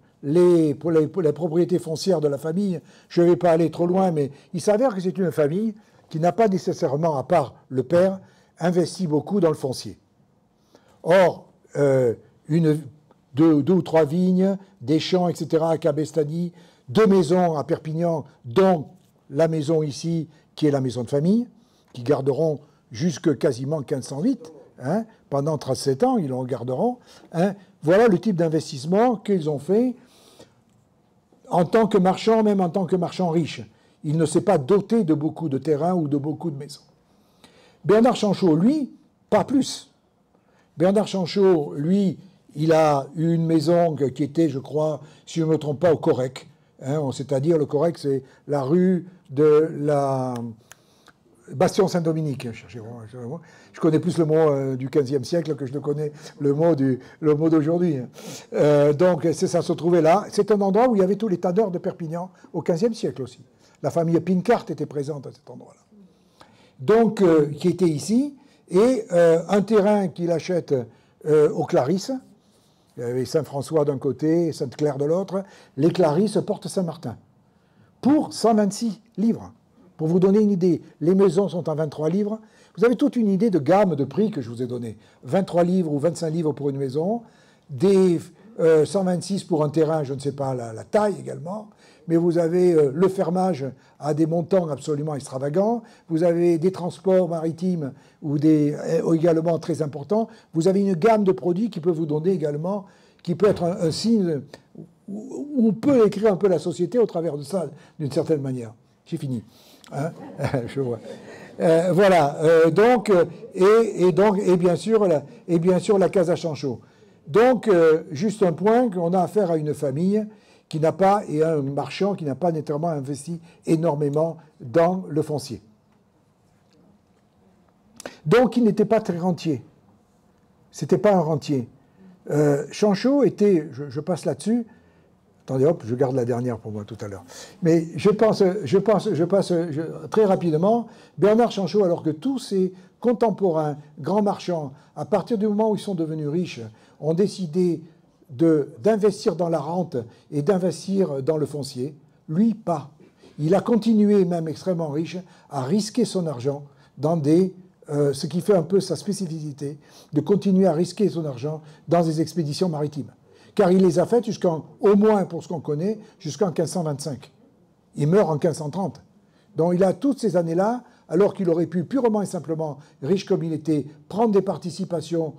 pour les propriétés foncières de la famille, je ne vais pas aller trop loin, mais il s'avère que c'est une famille qui n'a pas nécessairement, à part le père, investi beaucoup dans le foncier. Or, 2 ou 3 vignes, des champs, etc., à Cabestany, 2 maisons à Perpignan, dont la maison ici, qui est la maison de famille, qui garderont jusque quasiment 1508, hein, pendant 37 ans, ils en garderont. Hein. Voilà le type d'investissement qu'ils ont fait en tant que marchand, même en tant que marchand riche. Il ne s'est pas doté de beaucoup de terrains ou de beaucoup de maisons. Bernard Chanchot, lui, pas plus. Bernard Chanchot, lui, il a une maison qui était, je crois, si je ne me trompe pas, au Correc. Hein, c'est-à-dire, le Correc, c'est la rue de la Bastion Saint-Dominique. Je connais plus le mot du XVe siècle que je ne connais le mot d'aujourd'hui. Donc, ça se trouvait là. C'est un endroit où il y avait tous les tanneurs de Perpignan au XVe siècle aussi. La famille Pincart était présente à cet endroit-là. Donc, qui était ici, et un terrain qu'il achète aux Clarisses. Il y avait Saint-François d'un côté et Sainte-Claire de l'autre. Les Clarisses portent Saint-Martin. Pour 126 livres. Pour vous donner une idée, les maisons sont à 23 livres. Vous avez toute une idée de gamme de prix que je vous ai donné. 23 livres ou 25 livres pour une maison, des 126 pour un terrain, je ne sais pas la taille également, mais vous avez le fermage à des montants absolument extravagants, vous avez des transports maritimes ou également très importants, vous avez une gamme de produits qui peut vous donner également, qui peut être un signe où on peut écrire un peu la société au travers de ça, d'une certaine manière. J'ai fini. Hein je vois. Voilà. Et bien sûr la Casa Chanchot. Donc, juste un point, qu'on a affaire à une famille qui n'a pas, et à un marchand qui n'a pas nécessairement investi énormément dans le foncier. Donc, il n'était pas très rentier. C'était pas un rentier. Chanchot était, je passe là-dessus. Attendez, hop, je garde la dernière pour moi tout à l'heure. Mais je passe très rapidement. Bernard Chanchot, alors que tous ses contemporains, grands marchands, à partir du moment où ils sont devenus riches, ont décidé d'investir dans la rente et d'investir dans le foncier, lui, pas. Il a continué, même extrêmement riche, à risquer son argent dans ce qui fait un peu sa spécificité, de continuer à risquer son argent dans des expéditions maritimes. Car il les a faites au moins, pour ce qu'on connaît, jusqu'en 1525. Il meurt en 1530. Donc il a toutes ces années-là, alors qu'il aurait pu purement et simplement, riche comme il était, prendre des participations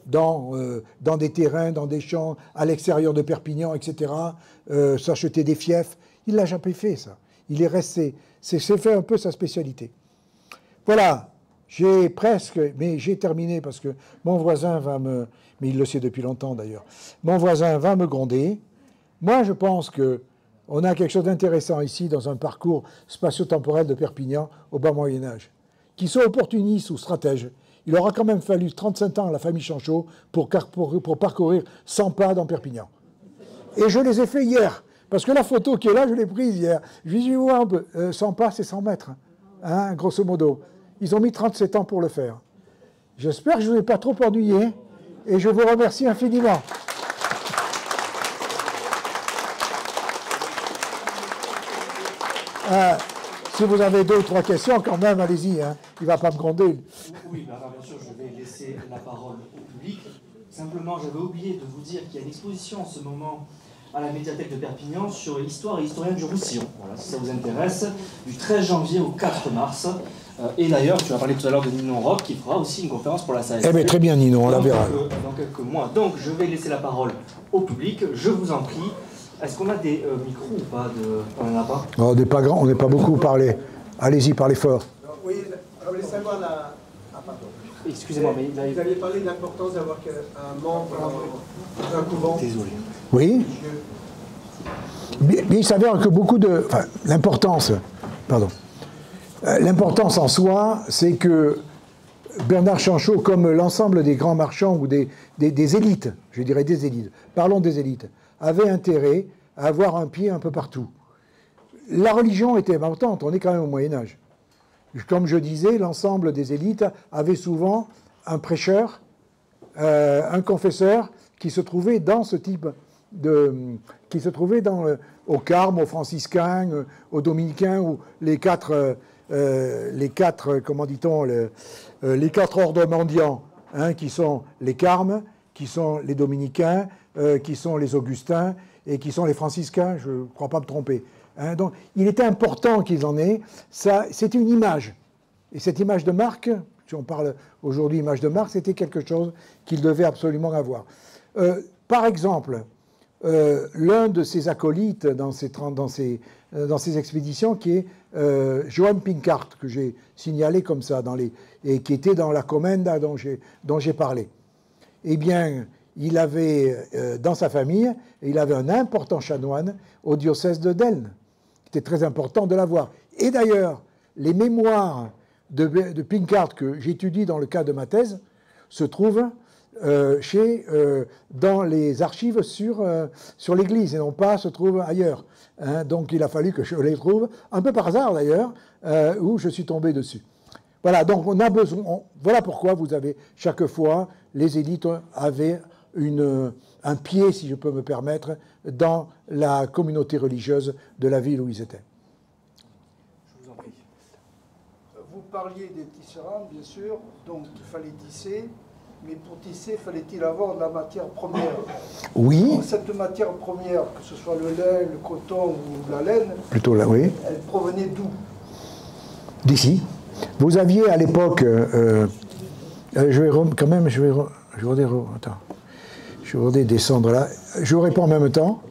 dans des terrains, dans des champs, à l'extérieur de Perpignan, etc., s'acheter des fiefs. Il ne l'a jamais fait, ça. Il est resté. C'est fait un peu sa spécialité. Voilà. J'ai presque, mais j'ai terminé parce que mon voisin va me... Mais il le sait depuis longtemps d'ailleurs. Mon voisin va me gronder. Moi, je pense qu'on a quelque chose d'intéressant ici dans un parcours spatio-temporel de Perpignan au bas Moyen-Âge. Qu'il soit opportuniste ou stratège, il aura quand même fallu 35 ans à la famille Chanchot pour parcourir 100 pas dans Perpignan. Et je les ai faits hier. Parce que la photo qui est là, je l'ai prise hier. Je lui ai dit, voir un peu, 100 pas, c'est 100 mètres, hein, grosso modo. Ils ont mis 37 ans pour le faire. J'espère que je ne vous ai pas trop ennuyé et je vous remercie infiniment. Si vous avez 2 ou 3 questions, quand même, allez-y. Hein. Il ne va pas me gronder. Oui, bien sûr, je vais laisser la parole au public. Simplement, j'avais oublié de vous dire qu'il y a une exposition en ce moment à la médiathèque de Perpignan sur l'histoire et historien du Roussillon. Voilà, si ça vous intéresse, du 13 janvier au 4 mars. Et d'ailleurs, tu as parlé tout à l'heure de Ninon Roch qui fera aussi une conférence pour la SASP. Eh bien, très bien, Ninon, on la verra. Dans quelques mois. Donc, je vais laisser la parole au public. Je vous en prie. Est-ce qu'on a des micros ou pas On n'en a pas. On n'est pas grand, on n'est pas beaucoup parlé. Allez-y, parlez fort. Oui, je voulais savoir la... Ah, pardon. Excusez-moi, mais... Vous aviez parlé de l'importance d'avoir un membre d'un couvent. Désolé. Oui. Mais il s'avère que beaucoup de... Enfin, l'importance... Pardon. L'importance en soi, c'est que Bernard Chanchot, comme l'ensemble des grands marchands ou des élites, je dirais des élites, parlons des élites, avait intérêt à avoir un pied un peu partout. La religion était importante, on est quand même au Moyen-Âge. Comme je disais, l'ensemble des élites avait souvent un prêcheur, un confesseur qui se trouvait dans ce type qui se trouvait au Carme, aux franciscains, aux dominicains, ou les quatre comment dit-on, les 4 ordres mendiants, hein, qui sont les Carmes, qui sont les dominicains, qui sont les augustins et qui sont les franciscains, je ne crois pas me tromper. Hein. Donc, il était important qu'ils en aient. C'était une image. Et cette image de marque, si on parle aujourd'hui image de marque, c'était quelque chose qu'ils devaient absolument avoir. Par exemple, l'un de ses acolytes dans ces expéditions, qui est Johan Pinkart, que j'ai signalé comme ça, et qui était dans la Commenda dont j'ai parlé. Eh bien, il avait, dans sa famille, il avait un important chanoine au diocèse de Delne. C'était très important de l'avoir. Et d'ailleurs, les mémoires de Pinkart que j'étudie dans le cadre de ma thèse se trouvent dans les archives sur l'Église, et non pas se trouvent ailleurs. Hein. Donc il a fallu que je les trouve, un peu par hasard d'ailleurs, où je suis tombé dessus. Voilà, donc on a besoin, voilà pourquoi vous avez, chaque fois, les élites avaient un pied, si je peux me permettre, dans la communauté religieuse de la ville où ils étaient. Je vous en prie. Vous parliez des tisserands, bien sûr, donc il fallait tisser, mais pour tisser, fallait-il avoir de la matière première? Oui. Alors, cette matière première, que ce soit le lin, le coton ou la laine, Plutôt là, oui. elle provenait d'où? D'ici. Vous aviez à l'époque, je vais descendre là. Je vous réponds en même temps.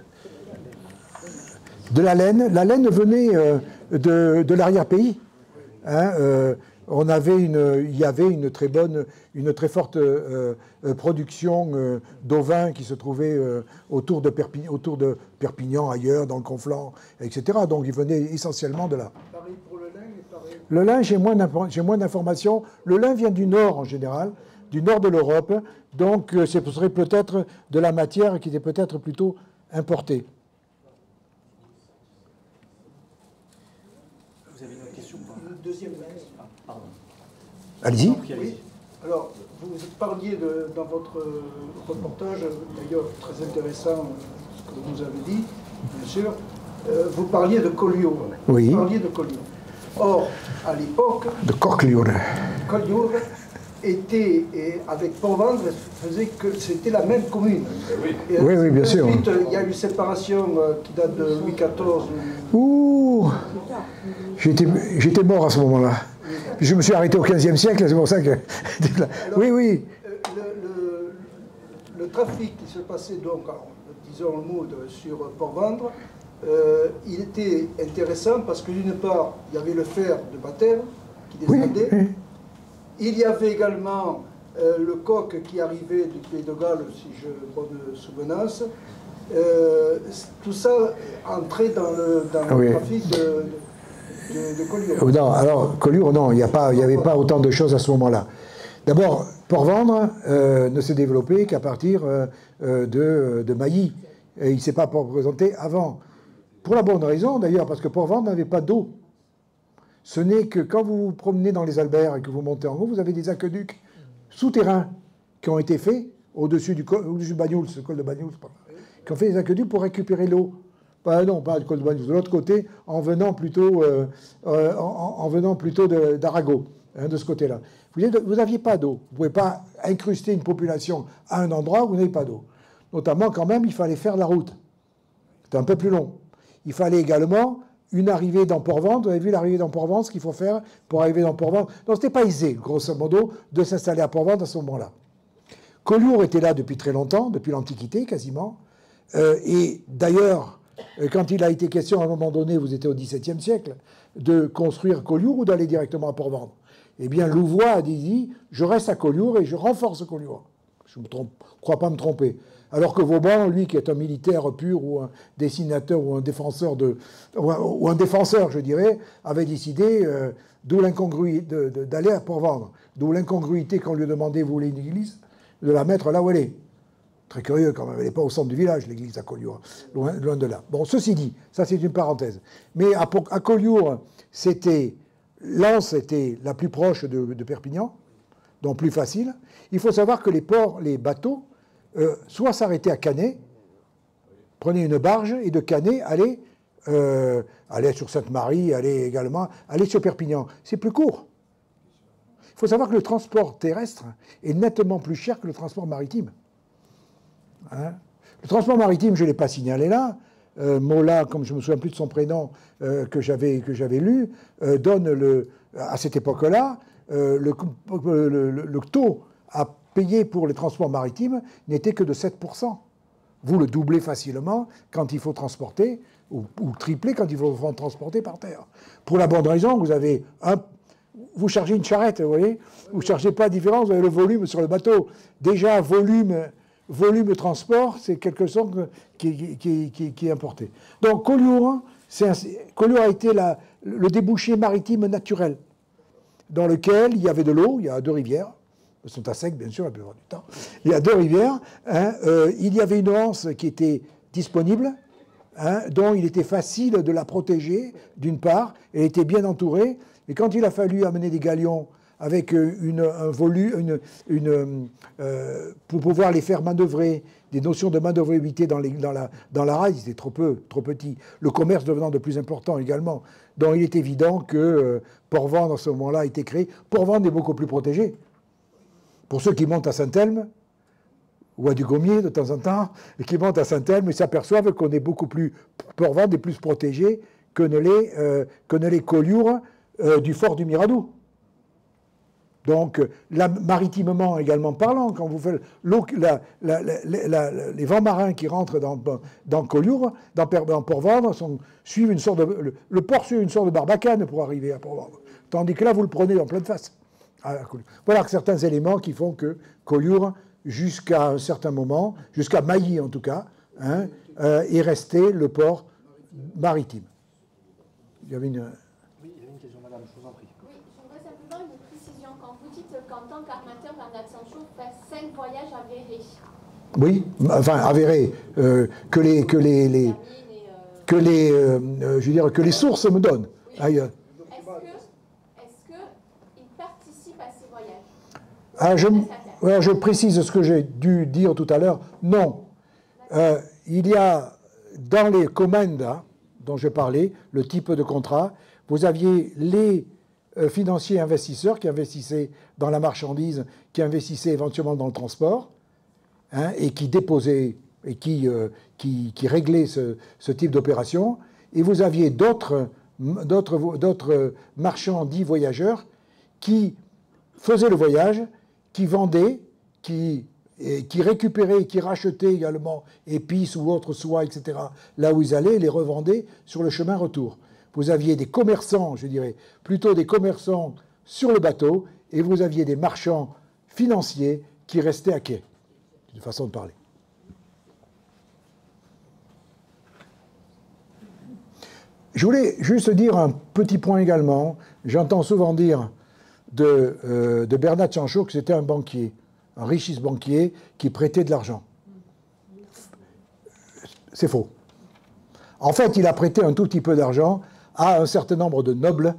De la laine. La laine venait de l'arrière-pays. Hein, il y avait une très forte production d'ovins qui se trouvait autour de Perpignan, ailleurs, dans le Conflent, etc. Donc il venait essentiellement de là. Pareil pour le lin et pareil... Le lin, j'ai moins d'informations. Le lin vient du nord en général, du nord de l'Europe. Donc ce serait peut-être de la matière qui était peut-être plutôt importée. Vous avez une autre question? Une deuxième question. Ah, pardon. Allez-y. Oui. Alors, vous parliez dans votre reportage, d'ailleurs très intéressant, ce que vous nous avez dit, bien sûr, vous parliez de Collioure. Oui. Vous parliez de Collioure. Or, à l'époque, De Corclure. Collioure était, avec Port-Vendre, faisait que c'était la même commune. Et Oui, bien sûr. Ensuite, il y a eu une séparation qui date de Louis XIV. Ouh, j'étais mort à ce moment-là. Je me suis arrêté au XVe siècle, c'est pour ça que... Alors, oui. Le trafic qui se passait donc, disons le mot, sur Port-Vendre, il était intéressant parce que d'une part, il y avait le fer de baptême qui descendait. Oui. Il y avait également le coq qui arrivait du Pays de Galles, si je bonne souvenance. Tout ça entrait dans le trafic de Collioure. Non, alors, Collioure, non, il n'y avait pas autant de choses à ce moment-là. D'abord, Port-Vendre ne s'est développé qu'à partir de Mailly. Et il ne s'est pas présenté avant. Pour la bonne raison, d'ailleurs, parce que Port-Vendre n'avait pas d'eau. Ce n'est que quand vous vous promenez dans les Alberts et que vous montez en haut, vous avez des aqueducs souterrains qui ont été faits au-dessus du Bagnouls, le col de Bagnouls, qui ont fait des aqueducs pour récupérer l'eau. Non, pas du col de Bagnouls, de l'autre côté, en venant plutôt d'Arago, hein, de ce côté-là. Vous n'aviez pas d'eau. Vous ne pouvez pas incruster une population à un endroit où vous n'avez pas d'eau. Notamment, quand même, il fallait faire la route. C'était un peu plus long. Il fallait également une arrivée dans Port-Vendre. Vous avez vu l'arrivée dans Port-Vendre, ce qu'il faut faire pour arriver dans Port-Vendre. Donc, ce n'était pas aisé, grosso modo, de s'installer à Port-Vendre à ce moment-là. Collioure était là depuis très longtemps, depuis l'Antiquité, quasiment. Et d'ailleurs, quand il a été question, à un moment donné, vous étiez au XVIIe siècle, de construire Collioure ou d'aller directement à Port-Vendre. Eh bien, Louvois a dit, je reste à Collioure et je renforce Collioure. Je ne crois pas me tromper. Alors que Vauban, lui, qui est un militaire pur ou un dessinateur ou un défenseur ou un défenseur, je dirais, avait décidé, d'où l'incongruité d'aller à Port-Vendre. D'où l'incongruité quand on lui demandait, vous voulez une église, de la mettre là où elle est. Très curieux quand même, elle n'est pas au centre du village, l'église à Collioure, loin de là. Bon, ceci dit, ça c'est une parenthèse. Mais à Collioure, Lens était la plus proche de Perpignan, donc plus facile. Il faut savoir que les bateaux, soit s'arrêtaient à Canet, prenaient une barge, et de Canet allaient sur Sainte-Marie, allaient sur Perpignan. C'est plus court. Il faut savoir que le transport terrestre est nettement plus cher que le transport maritime. Hein? Le transport maritime, je ne l'ai pas signalé là. Mola, comme je ne me souviens plus de son prénom, que j'avais lu, donne à cette époque-là, le taux à payer pour les transports maritimes n'était que de 7%. vous le doublez facilement quand il faut transporter, ou tripler quand il faut transporter par terre. Pour la bonne raison, vous chargez une charrette, vous voyez, vous ne chargez pas la différence, vous avez le volume sur le bateau. Déjà, volume transport, c'est quelque chose qui est importé. Donc, Collioure a été le débouché maritime naturel, dans lequel il y avait de l'eau, il y a 2 rivières, elles sont à sec, bien sûr, la plupart du temps. Il y a 2 rivières, hein, il y avait une anse qui était disponible, hein, dont il était facile de la protéger, d'une part, elle était bien entourée, et quand il a fallu amener des galions avec un volume, pour pouvoir les faire manœuvrer, des notions de manœuvrabilité dans la rail, ils étaient trop petits. Le commerce devenant de plus important également. Donc il est évident que Port-Ventre, à ce moment-là, a été créé. Port-Ventre est beaucoup plus protégé. Pour ceux qui montent à Saint-Elme, ou à Dugommier de temps en temps, et qui montent à Saint-Elme, ils s'aperçoivent qu'on est beaucoup plus... Port-Ventre est plus protégé que ne les Collioures du fort du Miradou. Donc, maritimement également parlant, quand vous faites les vents marins qui rentrent dans Collioure, dans Port-Ventre, suivent une sorte de... Le port suit une sorte de barbacane pour arriver à Port-Ventre. Tandis que là, vous le prenez en pleine face. Voilà certains éléments qui font que Collioure, jusqu'à un certain moment, jusqu'à Mailly en tout cas, hein, est resté le port maritime. Il y avait une... qu'en tant qu'armateur, Bernard Sancho fait 5 voyages avérés. Oui, enfin avérés, que les sources me donnent. Oui. Est-ce qu'il participe à ces voyages? Je précise ce que j'ai dû dire tout à l'heure. Non. Il y a dans les commandes dont je parlais, le type de contrat, vous aviez les financiers investisseurs qui investissaient dans la marchandise, qui investissaient éventuellement dans le transport, hein, et qui déposaient et qui réglaient ce type d'opération. Et vous aviez d'autres marchands dits voyageurs qui faisaient le voyage, qui vendaient, qui récupéraient, qui rachetaient également épices ou autres soies, etc., là où ils allaient, et les revendaient sur le chemin retour. Vous aviez des commerçants, je dirais, plutôt des commerçants sur le bateau, et vous aviez des marchands financiers qui restaient à quai. C'est une façon de parler. Je voulais juste dire un petit point également. J'entends souvent dire de Bernard Sancho que c'était un banquier, un richissime banquier qui prêtait de l'argent. C'est faux. En fait, il a prêté un tout petit peu d'argent à un certain nombre de nobles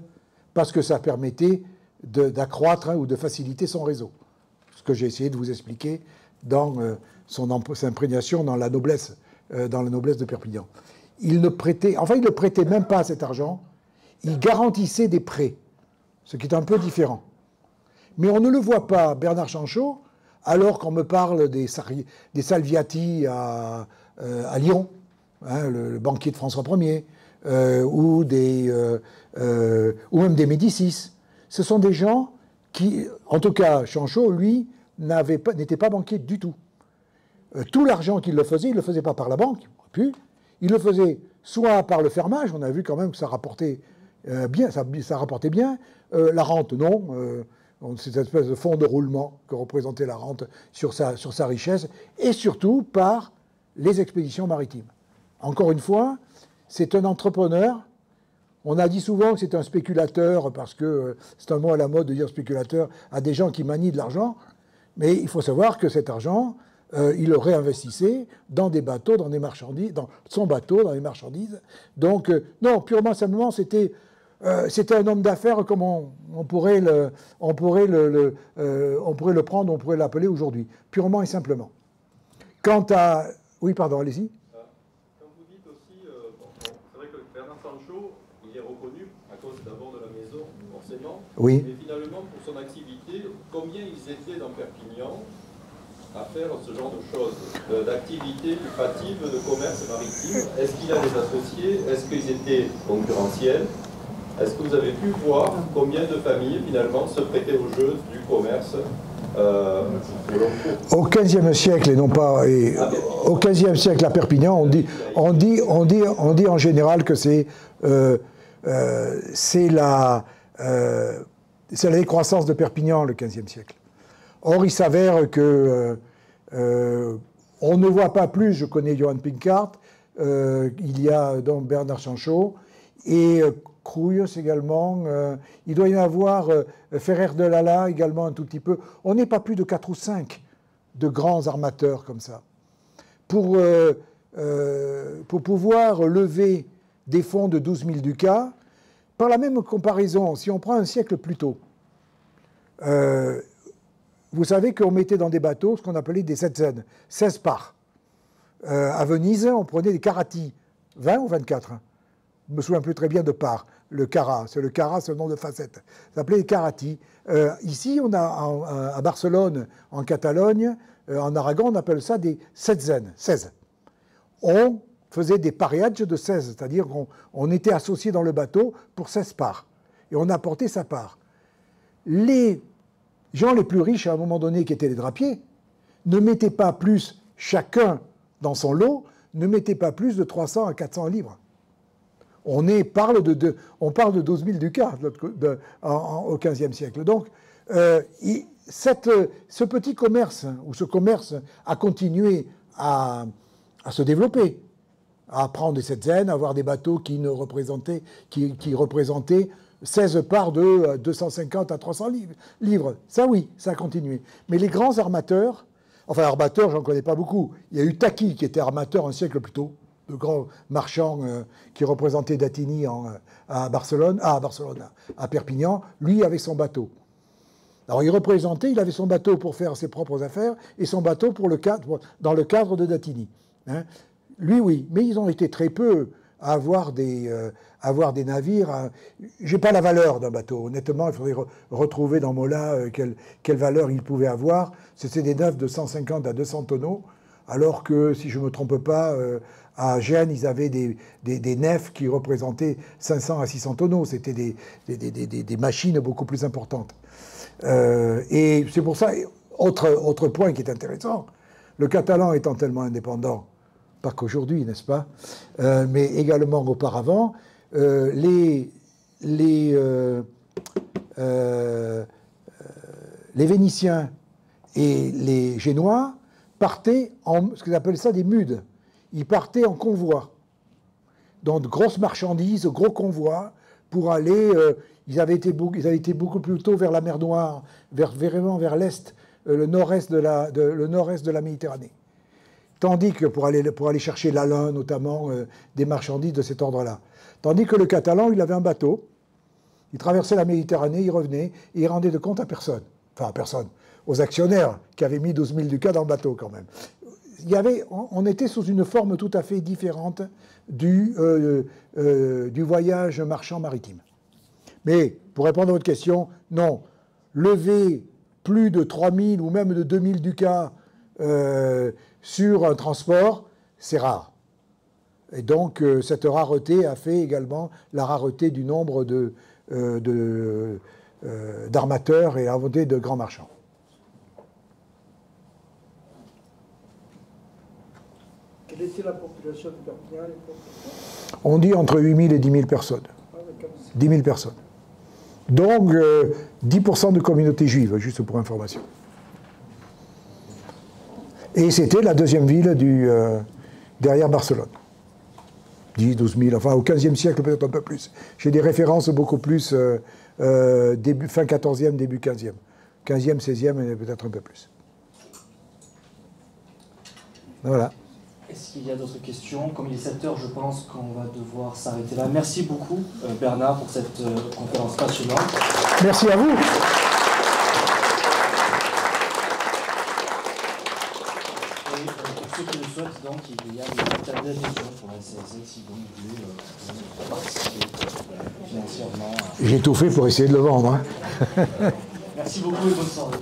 parce que ça permettait d'accroître ou de faciliter son réseau. Ce que j'ai essayé de vous expliquer dans son imprégnation dans la noblesse de Perpignan. Il ne prêtait même pas cet argent, il garantissait des prêts, ce qui est un peu différent. Mais on ne le voit pas, Bernard Sancho, alors qu'on me parle des Salviati à Lyon, hein, le banquier de François Ier, ou même des Médicis. Ce sont des gens qui, en tout cas, Sancho, lui, n'était pas banquier du tout. Tout l'argent qu'il le faisait, il ne le faisait pas par la banque, puis il le faisait soit par le fermage, on a vu quand même que ça rapportait bien, ça rapportait bien, la rente, non, c'est cette espèce de fonds de roulement que représentait la rente sur sa richesse, et surtout par les expéditions maritimes. Encore une fois, c'est un entrepreneur. On a dit souvent que c'est un spéculateur, parce que c'est un mot à la mode de dire spéculateur à des gens qui manient de l'argent, mais il faut savoir que cet argent, il le réinvestissait dans des bateaux, dans des marchandises, dans son bateau, dans les marchandises. Donc, non, purement simplement, c'était un homme d'affaires comme on pourrait le prendre, on pourrait l'appeler aujourd'hui, purement et simplement. Quant à... Oui, pardon, allez-y. Quand vous dites aussi, c'est vrai que Bernard Sancho, il est reconnu à cause d'abord de la maison, forcément, oui. Mais finalement, pour son activité, combien ils étaient dans Perpignan à faire ce genre de choses, d'activités lucratives, de commerce maritime? Est-ce qu'il a des associés? Est-ce qu'ils étaient concurrentiels? Est-ce que vous avez pu voir combien de familles finalement se prêtaient au jeu du commerce Au XVe siècle, et non pas... au XVe siècle, à Perpignan, on dit en général que c'est la décroissance de Perpignan, le XVe siècle. Or, il s'avère que on ne voit pas plus, je connais Johan Pinkart, il y a donc Bernard Sanchot, et Crouillos également, il doit y en avoir Ferrer de Lala également un tout petit peu. On n'est pas plus de 4 ou 5 de grands armateurs comme ça. Pour pouvoir lever des fonds de 12 000 ducats, par la même comparaison, si on prend un siècle plus tôt, vous savez qu'on mettait dans des bateaux ce qu'on appelait des setzen, 16 parts. À Venise, on prenait des carati, 20 ou 24. Je me souviens plus très bien de parts. Le cara, c'est le nom de facette. Ça s'appelait les carati. Ici, on a à Barcelone, en Catalogne, en Aragon, on appelle ça des setzen, 16. On faisait des pareages de 16, c'est-à-dire qu'on était associé dans le bateau pour 16 parts. Et on apportait sa part. Les gens les plus riches, à un moment donné, qui étaient les drapiers, ne mettaient pas plus, chacun dans son lot, ne mettaient pas plus de 300 à 400 livres. On parle de 12 000 ducats au XVe siècle. Donc, ce petit commerce, ou ce commerce, a continué à se développer, à prendre des setzen, à avoir des bateaux qui représentaient 16 parts de 250 à 300 livres. Ça, oui, ça a continué. Mais les grands armateurs, enfin, armateurs, j'en connais pas beaucoup. Il y a eu Taki, qui était armateur un siècle plus tôt, de grands marchands qui représentaient Datini à Perpignan. Lui avait son bateau. Alors, il avait son bateau pour faire ses propres affaires et son bateau dans le cadre de Datini. Hein. Lui, oui, mais ils ont été très peu à avoir des navires. Je n'ai pas la valeur d'un bateau. Honnêtement, il faudrait retrouver dans Mola quelle valeur il pouvait avoir. C'était des nefs de 150 à 200 tonneaux, alors que, si je ne me trompe pas, à Gênes, ils avaient des nefs qui représentaient 500 à 600 tonneaux. C'était des machines beaucoup plus importantes. Et c'est pour ça, autre point qui est intéressant, le Catalan étant tellement indépendant, pas qu'aujourd'hui, n'est-ce pas, mais également auparavant, les Vénitiens et les Génois partaient en ce qu'ils appellent ça des mudes. Ils partaient en convoi. Donc de grosses marchandises, gros convois, pour aller... ils avaient été beaucoup plus tôt vers la mer Noire, vraiment vers l'est, le nord-est de la Méditerranée. Tandis que pour aller chercher l'Alain, notamment, des marchandises de cet ordre-là. Tandis que le Catalan, il avait un bateau, il traversait la Méditerranée, il revenait, et il rendait de compte à personne. Enfin, à personne. Aux actionnaires, qui avaient mis 12 000 ducats dans le bateau, quand même. On était sous une forme tout à fait différente du voyage marchand maritime. Mais, pour répondre à votre question, non. Lever plus de 3 000 ou même de 2 000 ducats sur un transport, c'est rare. Et donc, cette rareté a fait également la rareté du nombre d'armateurs et la rareté de grands marchands. Quelle était la population de Perpignan à l'époque? On dit entre 8 000 et 10 000 personnes. 10 000 personnes. Donc, 10% de communauté juive, juste pour information. Et c'était la deuxième ville derrière Barcelone. 10, 12 000, enfin au XVe siècle peut-être un peu plus. J'ai des références beaucoup plus fin 14e, début 15e. 15e, 16e et peut-être un peu plus. Voilà. Est-ce qu'il y a d'autres questions? Comme il est 7h, je pense qu'on va devoir s'arrêter là. Merci beaucoup Bernard pour cette conférence passionnante. Merci à vous. Et pour ceux qui le souhaitent, donc, il y a des tas d'adhésions pour la CSL si vous voulez participer financièrement. J'ai tout fait pour essayer de le vendre. Hein. Merci beaucoup et bonne soirée.